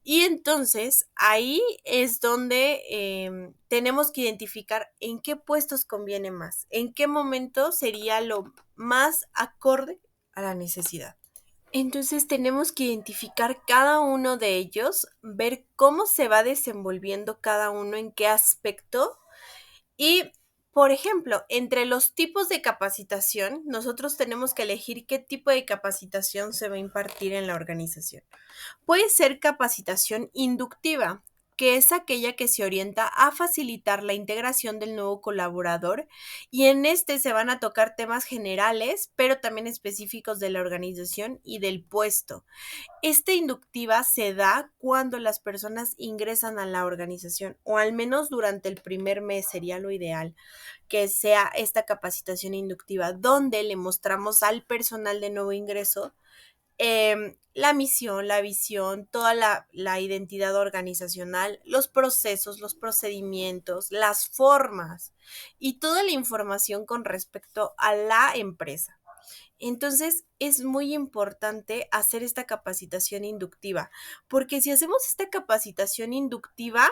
Y entonces ahí es donde tenemos que identificar en qué puestos conviene más, en qué momento sería lo más acorde a la necesidad. Entonces tenemos que identificar cada uno de ellos, ver cómo se va desenvolviendo cada uno, en qué aspecto. Y, por ejemplo, entre los tipos de capacitación, nosotros tenemos que elegir qué tipo de capacitación se va a impartir en la organización. Puede ser capacitación inductiva, que es aquella que se orienta a facilitar la integración del nuevo colaborador, y en este se van a tocar temas generales, pero también específicos de la organización y del puesto. Esta inductiva se da cuando las personas ingresan a la organización, o al menos durante el primer mes sería lo ideal que sea esta capacitación inductiva, donde le mostramos al personal de nuevo ingreso la misión, la visión, toda la identidad organizacional, los procesos, los procedimientos, las formas y toda la información con respecto a la empresa. Entonces, es muy importante hacer esta capacitación inductiva, porque si hacemos esta capacitación inductiva,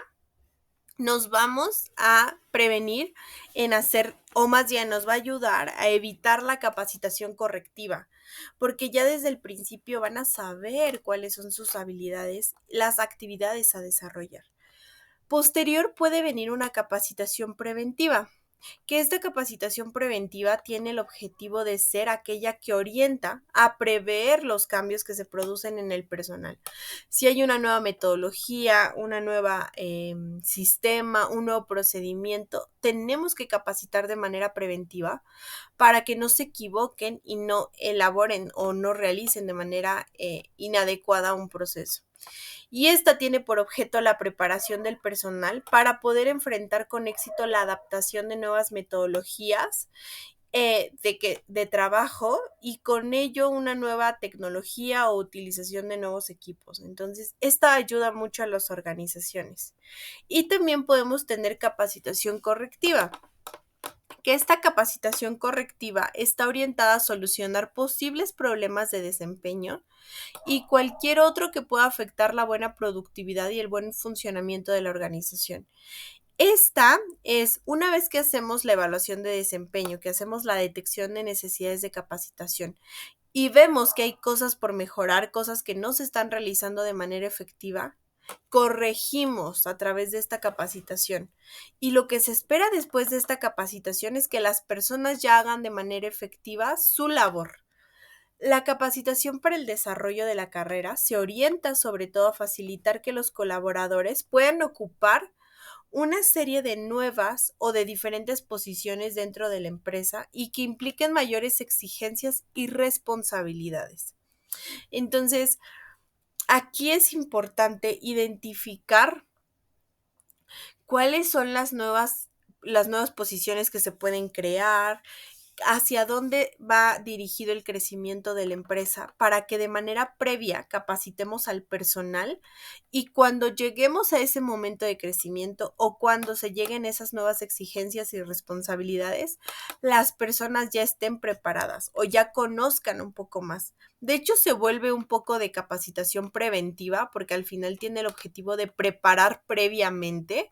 nos vamos a prevenir en hacer, o más bien nos va a ayudar a evitar la capacitación correctiva, porque ya desde el principio van a saber cuáles son sus habilidades, las actividades a desarrollar. Posterior puede venir una capacitación preventiva, que esta capacitación preventiva tiene el objetivo de ser aquella que orienta a prever los cambios que se producen en el personal. Si hay una nueva metodología, una nueva sistema, un nuevo procedimiento, tenemos que capacitar de manera preventiva para que no se equivoquen y no elaboren o no realicen de manera inadecuada un proceso. Y esta tiene por objeto la preparación del personal para poder enfrentar con éxito la adaptación de nuevas metodologías de trabajo, y con ello una nueva tecnología o utilización de nuevos equipos. Entonces, esta ayuda mucho a las organizaciones. Y también podemos tener capacitación correctiva, que esta capacitación correctiva está orientada a solucionar posibles problemas de desempeño y cualquier otro que pueda afectar la buena productividad y el buen funcionamiento de la organización. Esta es, una vez que hacemos la evaluación de desempeño, que hacemos la detección de necesidades de capacitación y vemos que hay cosas por mejorar, cosas que no se están realizando de manera efectiva, corregimos a través de esta capacitación. Y lo que se espera después de esta capacitación es que las personas ya hagan de manera efectiva su labor. La capacitación para el desarrollo de la carrera se orienta sobre todo a facilitar que los colaboradores puedan ocupar una serie de nuevas o de diferentes posiciones dentro de la empresa y que impliquen mayores exigencias y responsabilidades. Entonces, aquí es importante identificar cuáles son las nuevas posiciones que se pueden crear, hacia dónde va dirigido el crecimiento de la empresa, para que de manera previa capacitemos al personal, y cuando lleguemos a ese momento de crecimiento o cuando se lleguen esas nuevas exigencias y responsabilidades, las personas ya estén preparadas o ya conozcan un poco más. De hecho, se vuelve un poco de capacitación preventiva, porque al final tiene el objetivo de preparar previamente,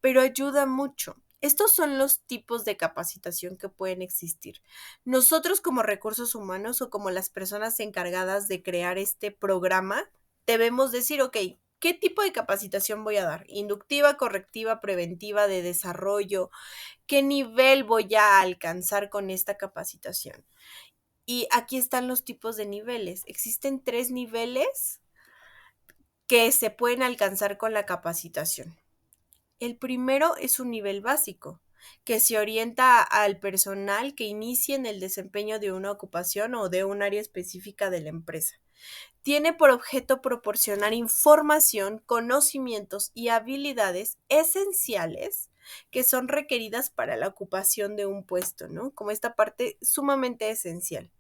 pero ayuda mucho. Estos son los tipos de capacitación que pueden existir. Nosotros, como recursos humanos o como las personas encargadas de crear este programa, debemos decir, ok, ¿qué tipo de capacitación voy a dar? Inductiva, correctiva, preventiva, de desarrollo. ¿Qué nivel voy a alcanzar con esta capacitación? Y aquí están los tipos de niveles. Existen 3 niveles que se pueden alcanzar con la capacitación. El primero es un nivel básico, que se orienta al personal que inicie en el desempeño de una ocupación o de un área específica de la empresa. Tiene por objeto proporcionar información, conocimientos y habilidades esenciales que son requeridas para la ocupación de un puesto, ¿no? Como esta parte sumamente esencial.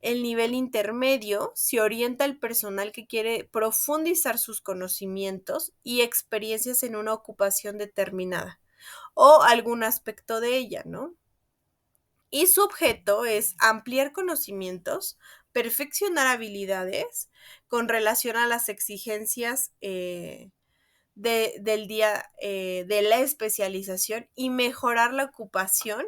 El nivel intermedio se orienta al personal que quiere profundizar sus conocimientos y experiencias en una ocupación determinada o algún aspecto de ella, ¿no? Y su objeto es ampliar conocimientos, perfeccionar habilidades con relación a las exigencias del día de la especialización y mejorar la ocupación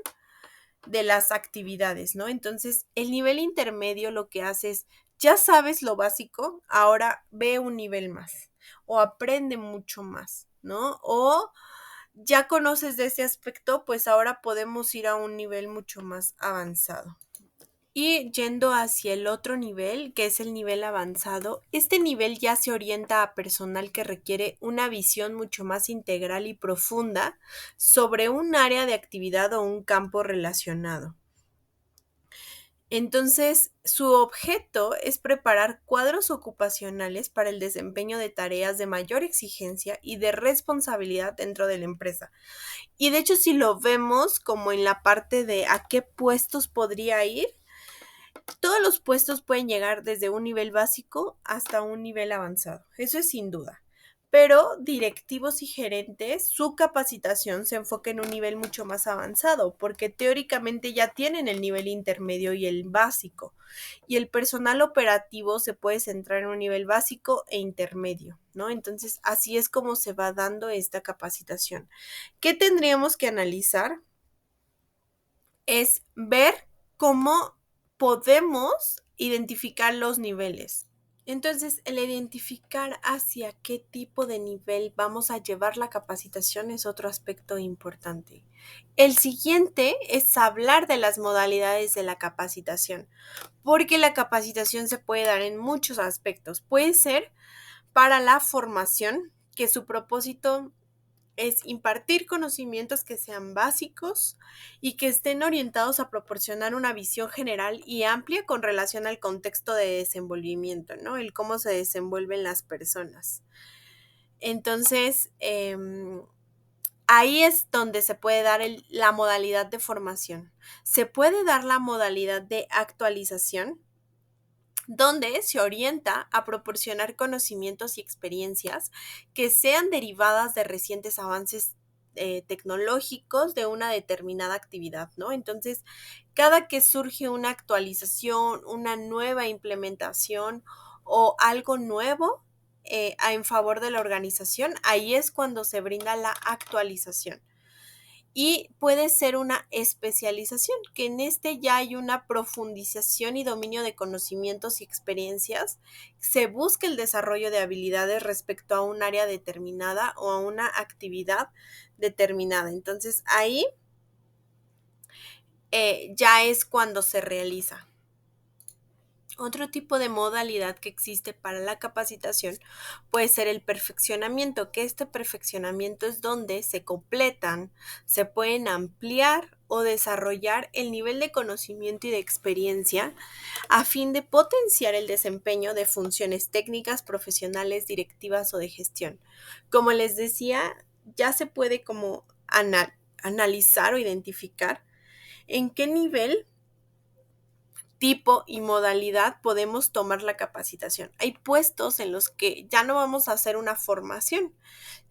de las actividades, ¿no? Entonces, el nivel intermedio lo que hace es, ya sabes lo básico, ahora ve un nivel más o aprende mucho más, ¿no? O ya conoces de ese aspecto, pues ahora podemos ir a un nivel mucho más avanzado. Y yendo hacia el otro nivel, que es el nivel avanzado, este nivel ya se orienta a personal que requiere una visión mucho más integral y profunda sobre un área de actividad o un campo relacionado. Entonces, su objeto es preparar cuadros ocupacionales para el desempeño de tareas de mayor exigencia y de responsabilidad dentro de la empresa. Y de hecho, si lo vemos como en la parte de a qué puestos podría ir, todos los puestos pueden llegar desde un nivel básico hasta un nivel avanzado. Eso es sin duda. Pero directivos y gerentes, su capacitación se enfoca en un nivel mucho más avanzado, porque teóricamente ya tienen el nivel intermedio y el básico. Y el personal operativo se puede centrar en un nivel básico e intermedio, ¿no? Entonces, así es como se va dando esta capacitación. ¿Qué tendríamos que analizar? Es ver cómo podemos identificar los niveles. Entonces, el identificar hacia qué tipo de nivel vamos a llevar la capacitación es otro aspecto importante. El siguiente es hablar de las modalidades de la capacitación, porque la capacitación se puede dar en muchos aspectos. Puede ser para la formación, que su propósito es impartir conocimientos que sean básicos y que estén orientados a proporcionar una visión general y amplia con relación al contexto de desenvolvimiento, ¿no? El cómo se desenvuelven las personas. Entonces, ahí es donde se puede dar la modalidad de formación. Se puede dar la modalidad de actualización, donde se orienta a proporcionar conocimientos y experiencias que sean derivadas de recientes avances tecnológicos de una determinada actividad, ¿no? Entonces, cada que surge una actualización, una nueva implementación o algo nuevo en favor de la organización, ahí es cuando se brinda la actualización. Y puede ser una especialización, que en este ya hay una profundización y dominio de conocimientos y experiencias. Se busca el desarrollo de habilidades respecto a un área determinada o a una actividad determinada. Entonces ahí ya es cuando se realiza. Otro tipo de modalidad que existe para la capacitación puede ser el perfeccionamiento, que este perfeccionamiento es donde se completan, se pueden ampliar o desarrollar el nivel de conocimiento y de experiencia a fin de potenciar el desempeño de funciones técnicas, profesionales, directivas o de gestión. Como les decía, ya se puede como analizar o identificar en qué nivel, tipo y modalidad podemos tomar la capacitación. Hay puestos en los que ya no vamos a hacer una formación,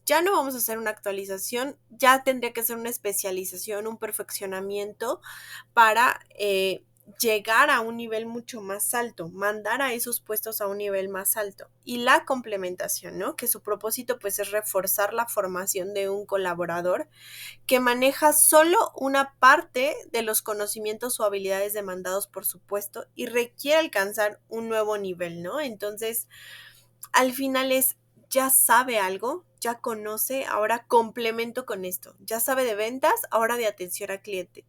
ya no vamos a hacer una actualización, ya tendría que ser una especialización, un perfeccionamiento para llegar a un nivel mucho más alto, mandar a esos puestos a un nivel más alto. Y la complementación, ¿no? Que su propósito pues es reforzar la formación de un colaborador que maneja solo una parte de los conocimientos o habilidades demandados por su puesto y requiere alcanzar un nuevo nivel, ¿no? Entonces, al final es ya sabe algo, ya conoce, ahora complemento con esto. Ya sabe de ventas, ahora de atención al cliente.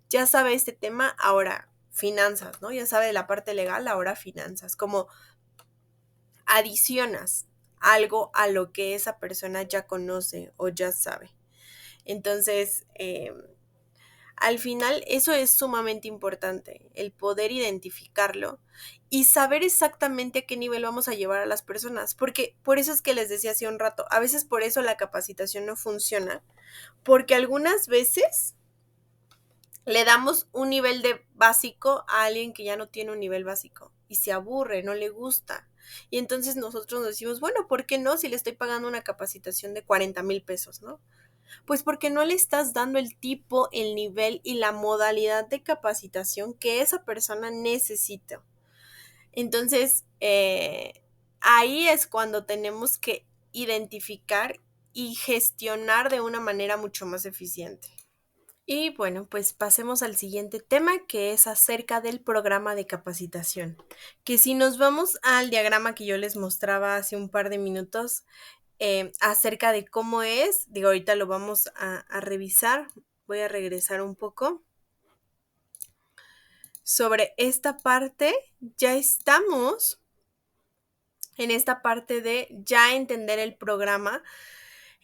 Ya sabe este tema, ahora finanzas, ¿no? Ya sabe de la parte legal, ahora finanzas. Como adicionas algo a lo que esa persona ya conoce o ya sabe. Entonces, al final, eso es sumamente importante, el poder identificarlo y saber exactamente a qué nivel vamos a llevar a las personas, porque por eso es que les decía hace un rato, a veces por eso la capacitación no funciona, porque algunas veces le damos un nivel de básico a alguien que ya no tiene un nivel básico y se aburre, no le gusta. Y entonces nosotros nos decimos, bueno, ¿por qué no? Si le estoy pagando una capacitación de 40,000 pesos, ¿no? Pues porque no le estás dando el tipo, el nivel y la modalidad de capacitación que esa persona necesita. Entonces, ahí es cuando tenemos que identificar y gestionar de una manera mucho más eficiente. Y bueno, pues pasemos al siguiente tema, que es acerca del programa de capacitación. Que si nos vamos al diagrama que yo les mostraba hace un par de minutos, acerca de cómo es, digo, ahorita lo vamos a revisar, voy a regresar un poco. Sobre esta parte, ya estamos en esta parte de ya entender el programa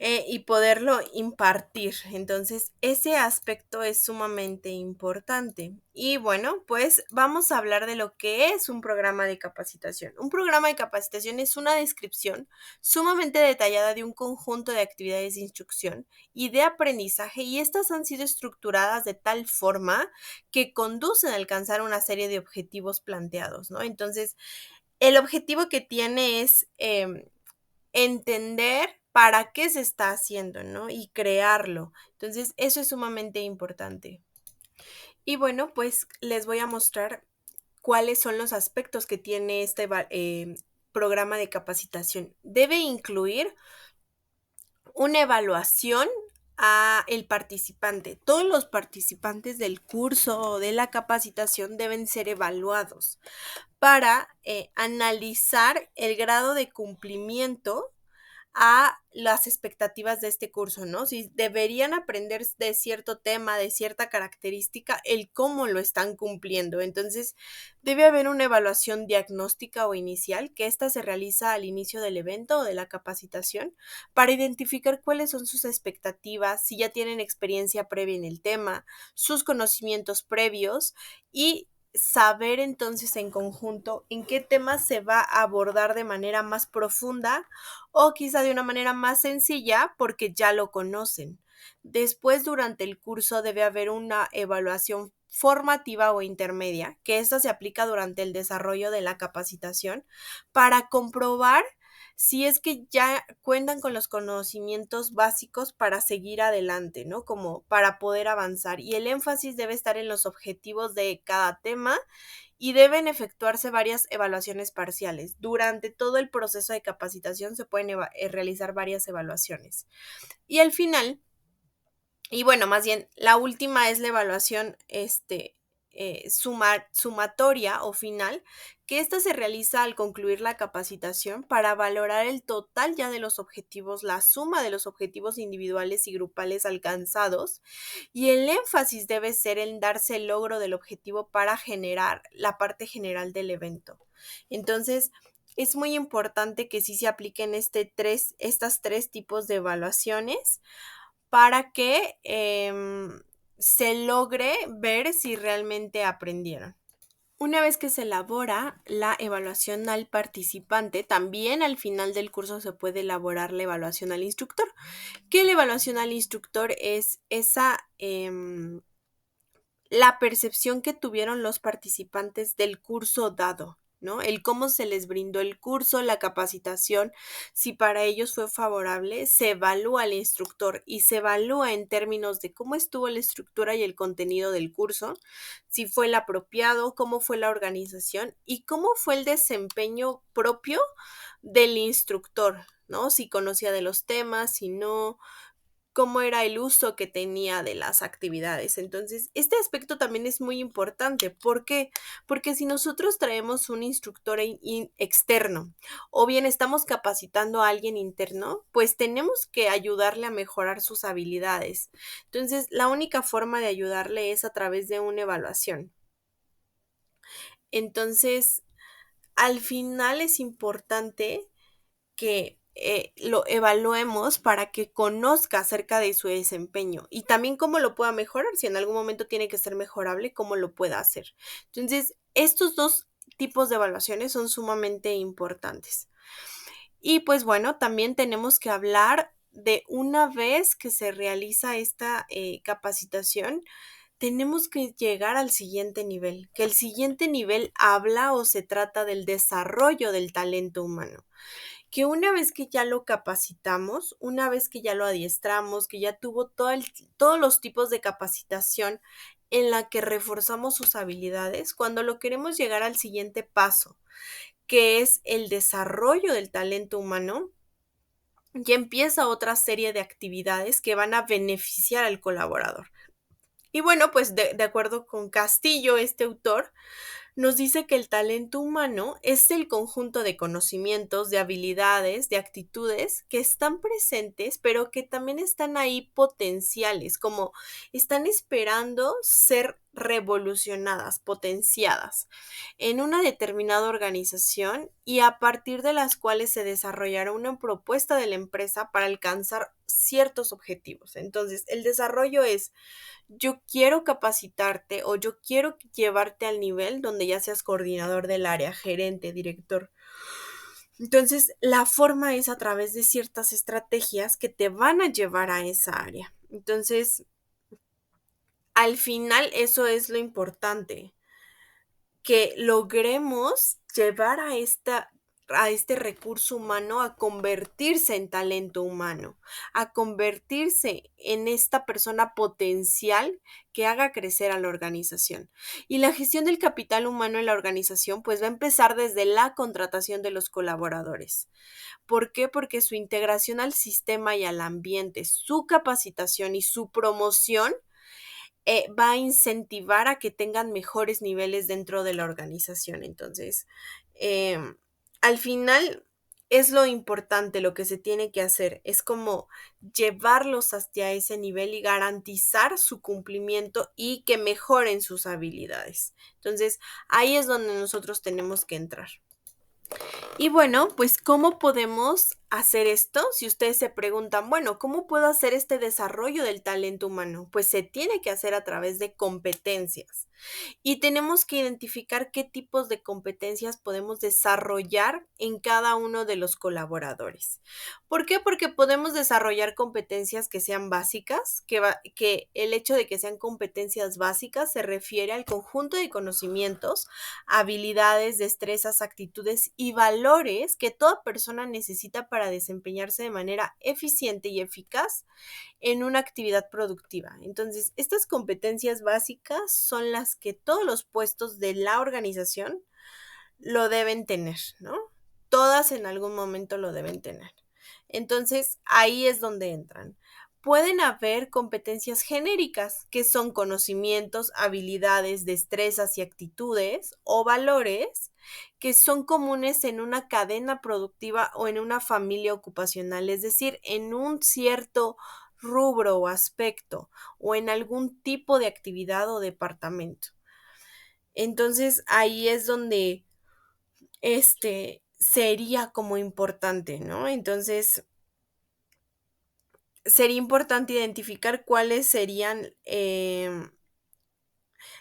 y poderlo impartir. Entonces, ese aspecto es sumamente importante. Y bueno, pues vamos a hablar de lo que es un programa de capacitación. Un programa de capacitación es una descripción sumamente detallada de un conjunto de actividades de instrucción y de aprendizaje, y estas han sido estructuradas de tal forma que conducen a alcanzar una serie de objetivos planteados, ¿no? Entonces, el objetivo que tiene es entender para qué se está haciendo, ¿no? Y crearlo. Entonces, eso es sumamente importante. Y bueno, pues les voy a mostrar cuáles son los aspectos que tiene este programa de capacitación. Debe incluir una evaluación a el participante. Todos los participantes del curso o de la capacitación deben ser evaluados para analizar el grado de cumplimiento a las expectativas de este curso, ¿no? Si deberían aprender de cierto tema, de cierta característica, el cómo lo están cumpliendo. Entonces, debe haber una evaluación diagnóstica o inicial, que esta se realiza al inicio del evento o de la capacitación, para identificar cuáles son sus expectativas, si ya tienen experiencia previa en el tema, sus conocimientos previos y saber entonces en conjunto en qué temas se va a abordar de manera más profunda o quizá de una manera más sencilla porque ya lo conocen. Después, durante el curso debe haber una evaluación formativa o intermedia, que esta se aplica durante el desarrollo de la capacitación para comprobar si es que ya cuentan con los conocimientos básicos para seguir adelante, ¿no? Como para poder avanzar. Y el énfasis debe estar en los objetivos de cada tema y deben efectuarse varias evaluaciones parciales. Durante todo el proceso de capacitación se pueden realizar varias evaluaciones. Y al final, y bueno, más bien, la última es la evaluación sumatoria o final, que esta se realiza al concluir la capacitación para valorar el total ya de los objetivos, la suma de los objetivos individuales y grupales alcanzados, y el énfasis debe ser en darse el logro del objetivo para generar la parte general del evento. Entonces, es muy importante que sí se apliquen estas tres tipos de evaluaciones para que se logre ver si realmente aprendieron. Una vez que se elabora la evaluación al participante, también al final del curso se puede elaborar la evaluación al instructor. Que la evaluación al instructor es la percepción que tuvieron los participantes del curso dado, ¿no? El cómo se les brindó el curso, la capacitación, si para ellos fue favorable, se evalúa al instructor y se evalúa en términos de cómo estuvo la estructura y el contenido del curso, si fue el apropiado, cómo fue la organización y cómo fue el desempeño propio del instructor, ¿no? Si conocía de los temas, si no, cómo era el uso que tenía de las actividades. Entonces, este aspecto también es muy importante. ¿Por qué? Porque si nosotros traemos un instructor externo o bien estamos capacitando a alguien interno, pues tenemos que ayudarle a mejorar sus habilidades. Entonces, la única forma de ayudarle es a través de una evaluación. Entonces, al final es importante que lo evaluemos para que conozca acerca de su desempeño y también cómo lo pueda mejorar, si en algún momento tiene que ser mejorable, cómo lo pueda hacer. Entonces, estos dos tipos de evaluaciones son sumamente importantes. Y pues bueno, también tenemos que hablar de una vez que se realiza esta capacitación, tenemos que llegar al siguiente nivel, que el siguiente nivel habla o se trata del desarrollo del talento humano, que una vez que ya lo capacitamos, una vez que ya lo adiestramos, que ya tuvo todos los tipos de capacitación en la que reforzamos sus habilidades, cuando lo queremos llegar al siguiente paso, que es el desarrollo del talento humano, ya empieza otra serie de actividades que van a beneficiar al colaborador. Y bueno, pues de acuerdo con Castillo, este autor, nos dice que el talento humano es el conjunto de conocimientos, de habilidades, de actitudes que están presentes, pero que también están ahí potenciales, como están esperando ser revolucionadas, potenciadas en una determinada organización y a partir de las cuales se desarrollará una propuesta de la empresa para alcanzar ciertos objetivos. Entonces, el desarrollo es yo quiero capacitarte o yo quiero llevarte al nivel donde ya seas coordinador del área, gerente, director. Entonces, la forma es a través de ciertas estrategias que te van a llevar a esa área. Entonces, al final eso es lo importante, que logremos llevar a este recurso humano a convertirse en talento humano, a convertirse en esta persona potencial que haga crecer a la organización. Y la gestión del capital humano en la organización pues va a empezar desde la contratación de los colaboradores. ¿Por qué? Porque su integración al sistema y al ambiente, su capacitación y su promoción va a incentivar a que tengan mejores niveles dentro de la organización. Entonces, al final es lo importante, lo que se tiene que hacer, es como llevarlos hasta ese nivel y garantizar su cumplimiento y que mejoren sus habilidades. Entonces, ahí es donde nosotros tenemos que entrar. Y bueno, pues ¿cómo podemos hacer esto? Si ustedes se preguntan, bueno, ¿cómo puedo hacer este desarrollo del talento humano? Pues se tiene que hacer a través de competencias. Y tenemos que identificar qué tipos de competencias podemos desarrollar en cada uno de los colaboradores. ¿Por qué? Porque podemos desarrollar competencias que sean básicas, que el hecho de que sean competencias básicas se refiere al conjunto de conocimientos, habilidades, destrezas, actitudes y valores que toda persona necesita para desempeñarse de manera eficiente y eficaz en una actividad productiva. Entonces, estas competencias básicas son las que todos los puestos de la organización lo deben tener, ¿no? Todas en algún momento lo deben tener. Entonces, ahí es donde entran. Pueden haber competencias genéricas, que son conocimientos, habilidades, destrezas y actitudes o valores que son comunes en una cadena productiva o en una familia ocupacional, es decir, en un cierto rubro o aspecto o en algún tipo de actividad o departamento. Entonces, ahí es donde sería como importante, ¿no? Entonces, sería importante identificar cuáles serían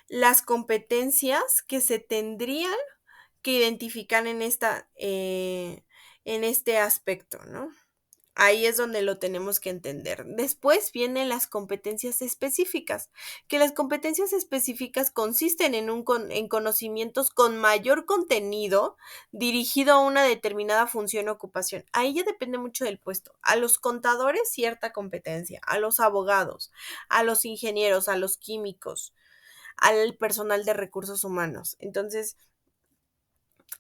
las competencias que se tendrían que identificar en este aspecto, ¿no? Ahí es donde lo tenemos que entender. Después vienen las competencias específicas, que las competencias específicas consisten en conocimientos con mayor contenido dirigido a una determinada función o ocupación. Ahí ya depende mucho del puesto. A los contadores cierta competencia, a los abogados, a los ingenieros, a los químicos, al personal de recursos humanos. Entonces,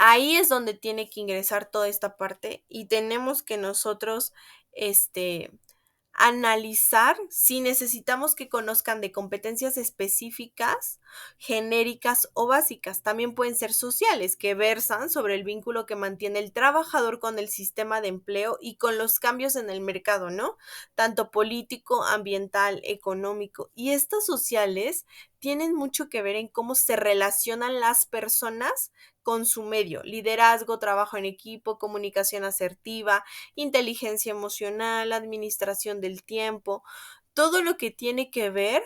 ahí es donde tiene que ingresar toda esta parte y tenemos que nosotros, este, analizar si necesitamos que conozcan de competencias específicas, genéricas o básicas. También pueden ser sociales, que versan sobre el vínculo que mantiene el trabajador con el sistema de empleo y con los cambios en el mercado, ¿no? Tanto político, ambiental, económico. Y estas sociales tienen mucho que ver en cómo se relacionan las personas con su medio, liderazgo, trabajo en equipo, comunicación asertiva, inteligencia emocional, administración del tiempo, todo lo que tiene que ver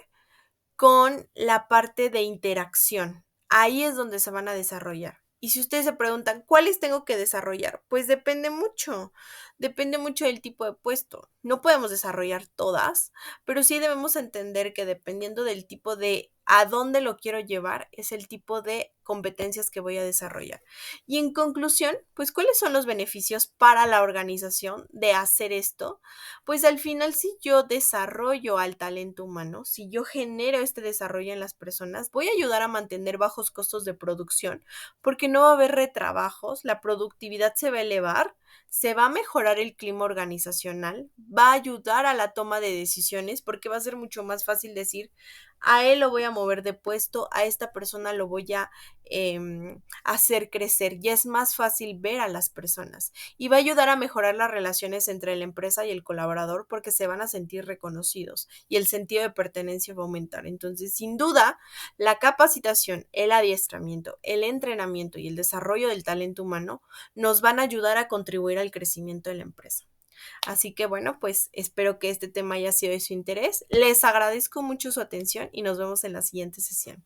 con la parte de interacción. Ahí es donde se van a desarrollar. Y si ustedes se preguntan, ¿cuáles tengo que desarrollar? Pues depende mucho del tipo de puesto. No podemos desarrollar todas, pero sí debemos entender que dependiendo del tipo de a dónde lo quiero llevar, es el tipo de competencias que voy a desarrollar. Y en conclusión, pues, ¿cuáles son los beneficios para la organización de hacer esto? Pues al final, si yo desarrollo al talento humano, si yo genero este desarrollo en las personas, voy a ayudar a mantener bajos costos de producción, porque no va a haber retrabajos, la productividad se va a elevar, se va a mejorar el clima organizacional, va a ayudar a la toma de decisiones, porque va a ser mucho más fácil decir, a él lo voy a mover de puesto, a esta persona lo voy a hacer crecer. Ya es más fácil ver a las personas y va a ayudar a mejorar las relaciones entre la empresa y el colaborador porque se van a sentir reconocidos y el sentido de pertenencia va a aumentar. Entonces, sin duda, la capacitación, el adiestramiento, el entrenamiento y el desarrollo del talento humano nos van a ayudar a contribuir al crecimiento de la empresa. Así que bueno, pues espero que este tema haya sido de su interés. Les agradezco mucho su atención y nos vemos en la siguiente sesión.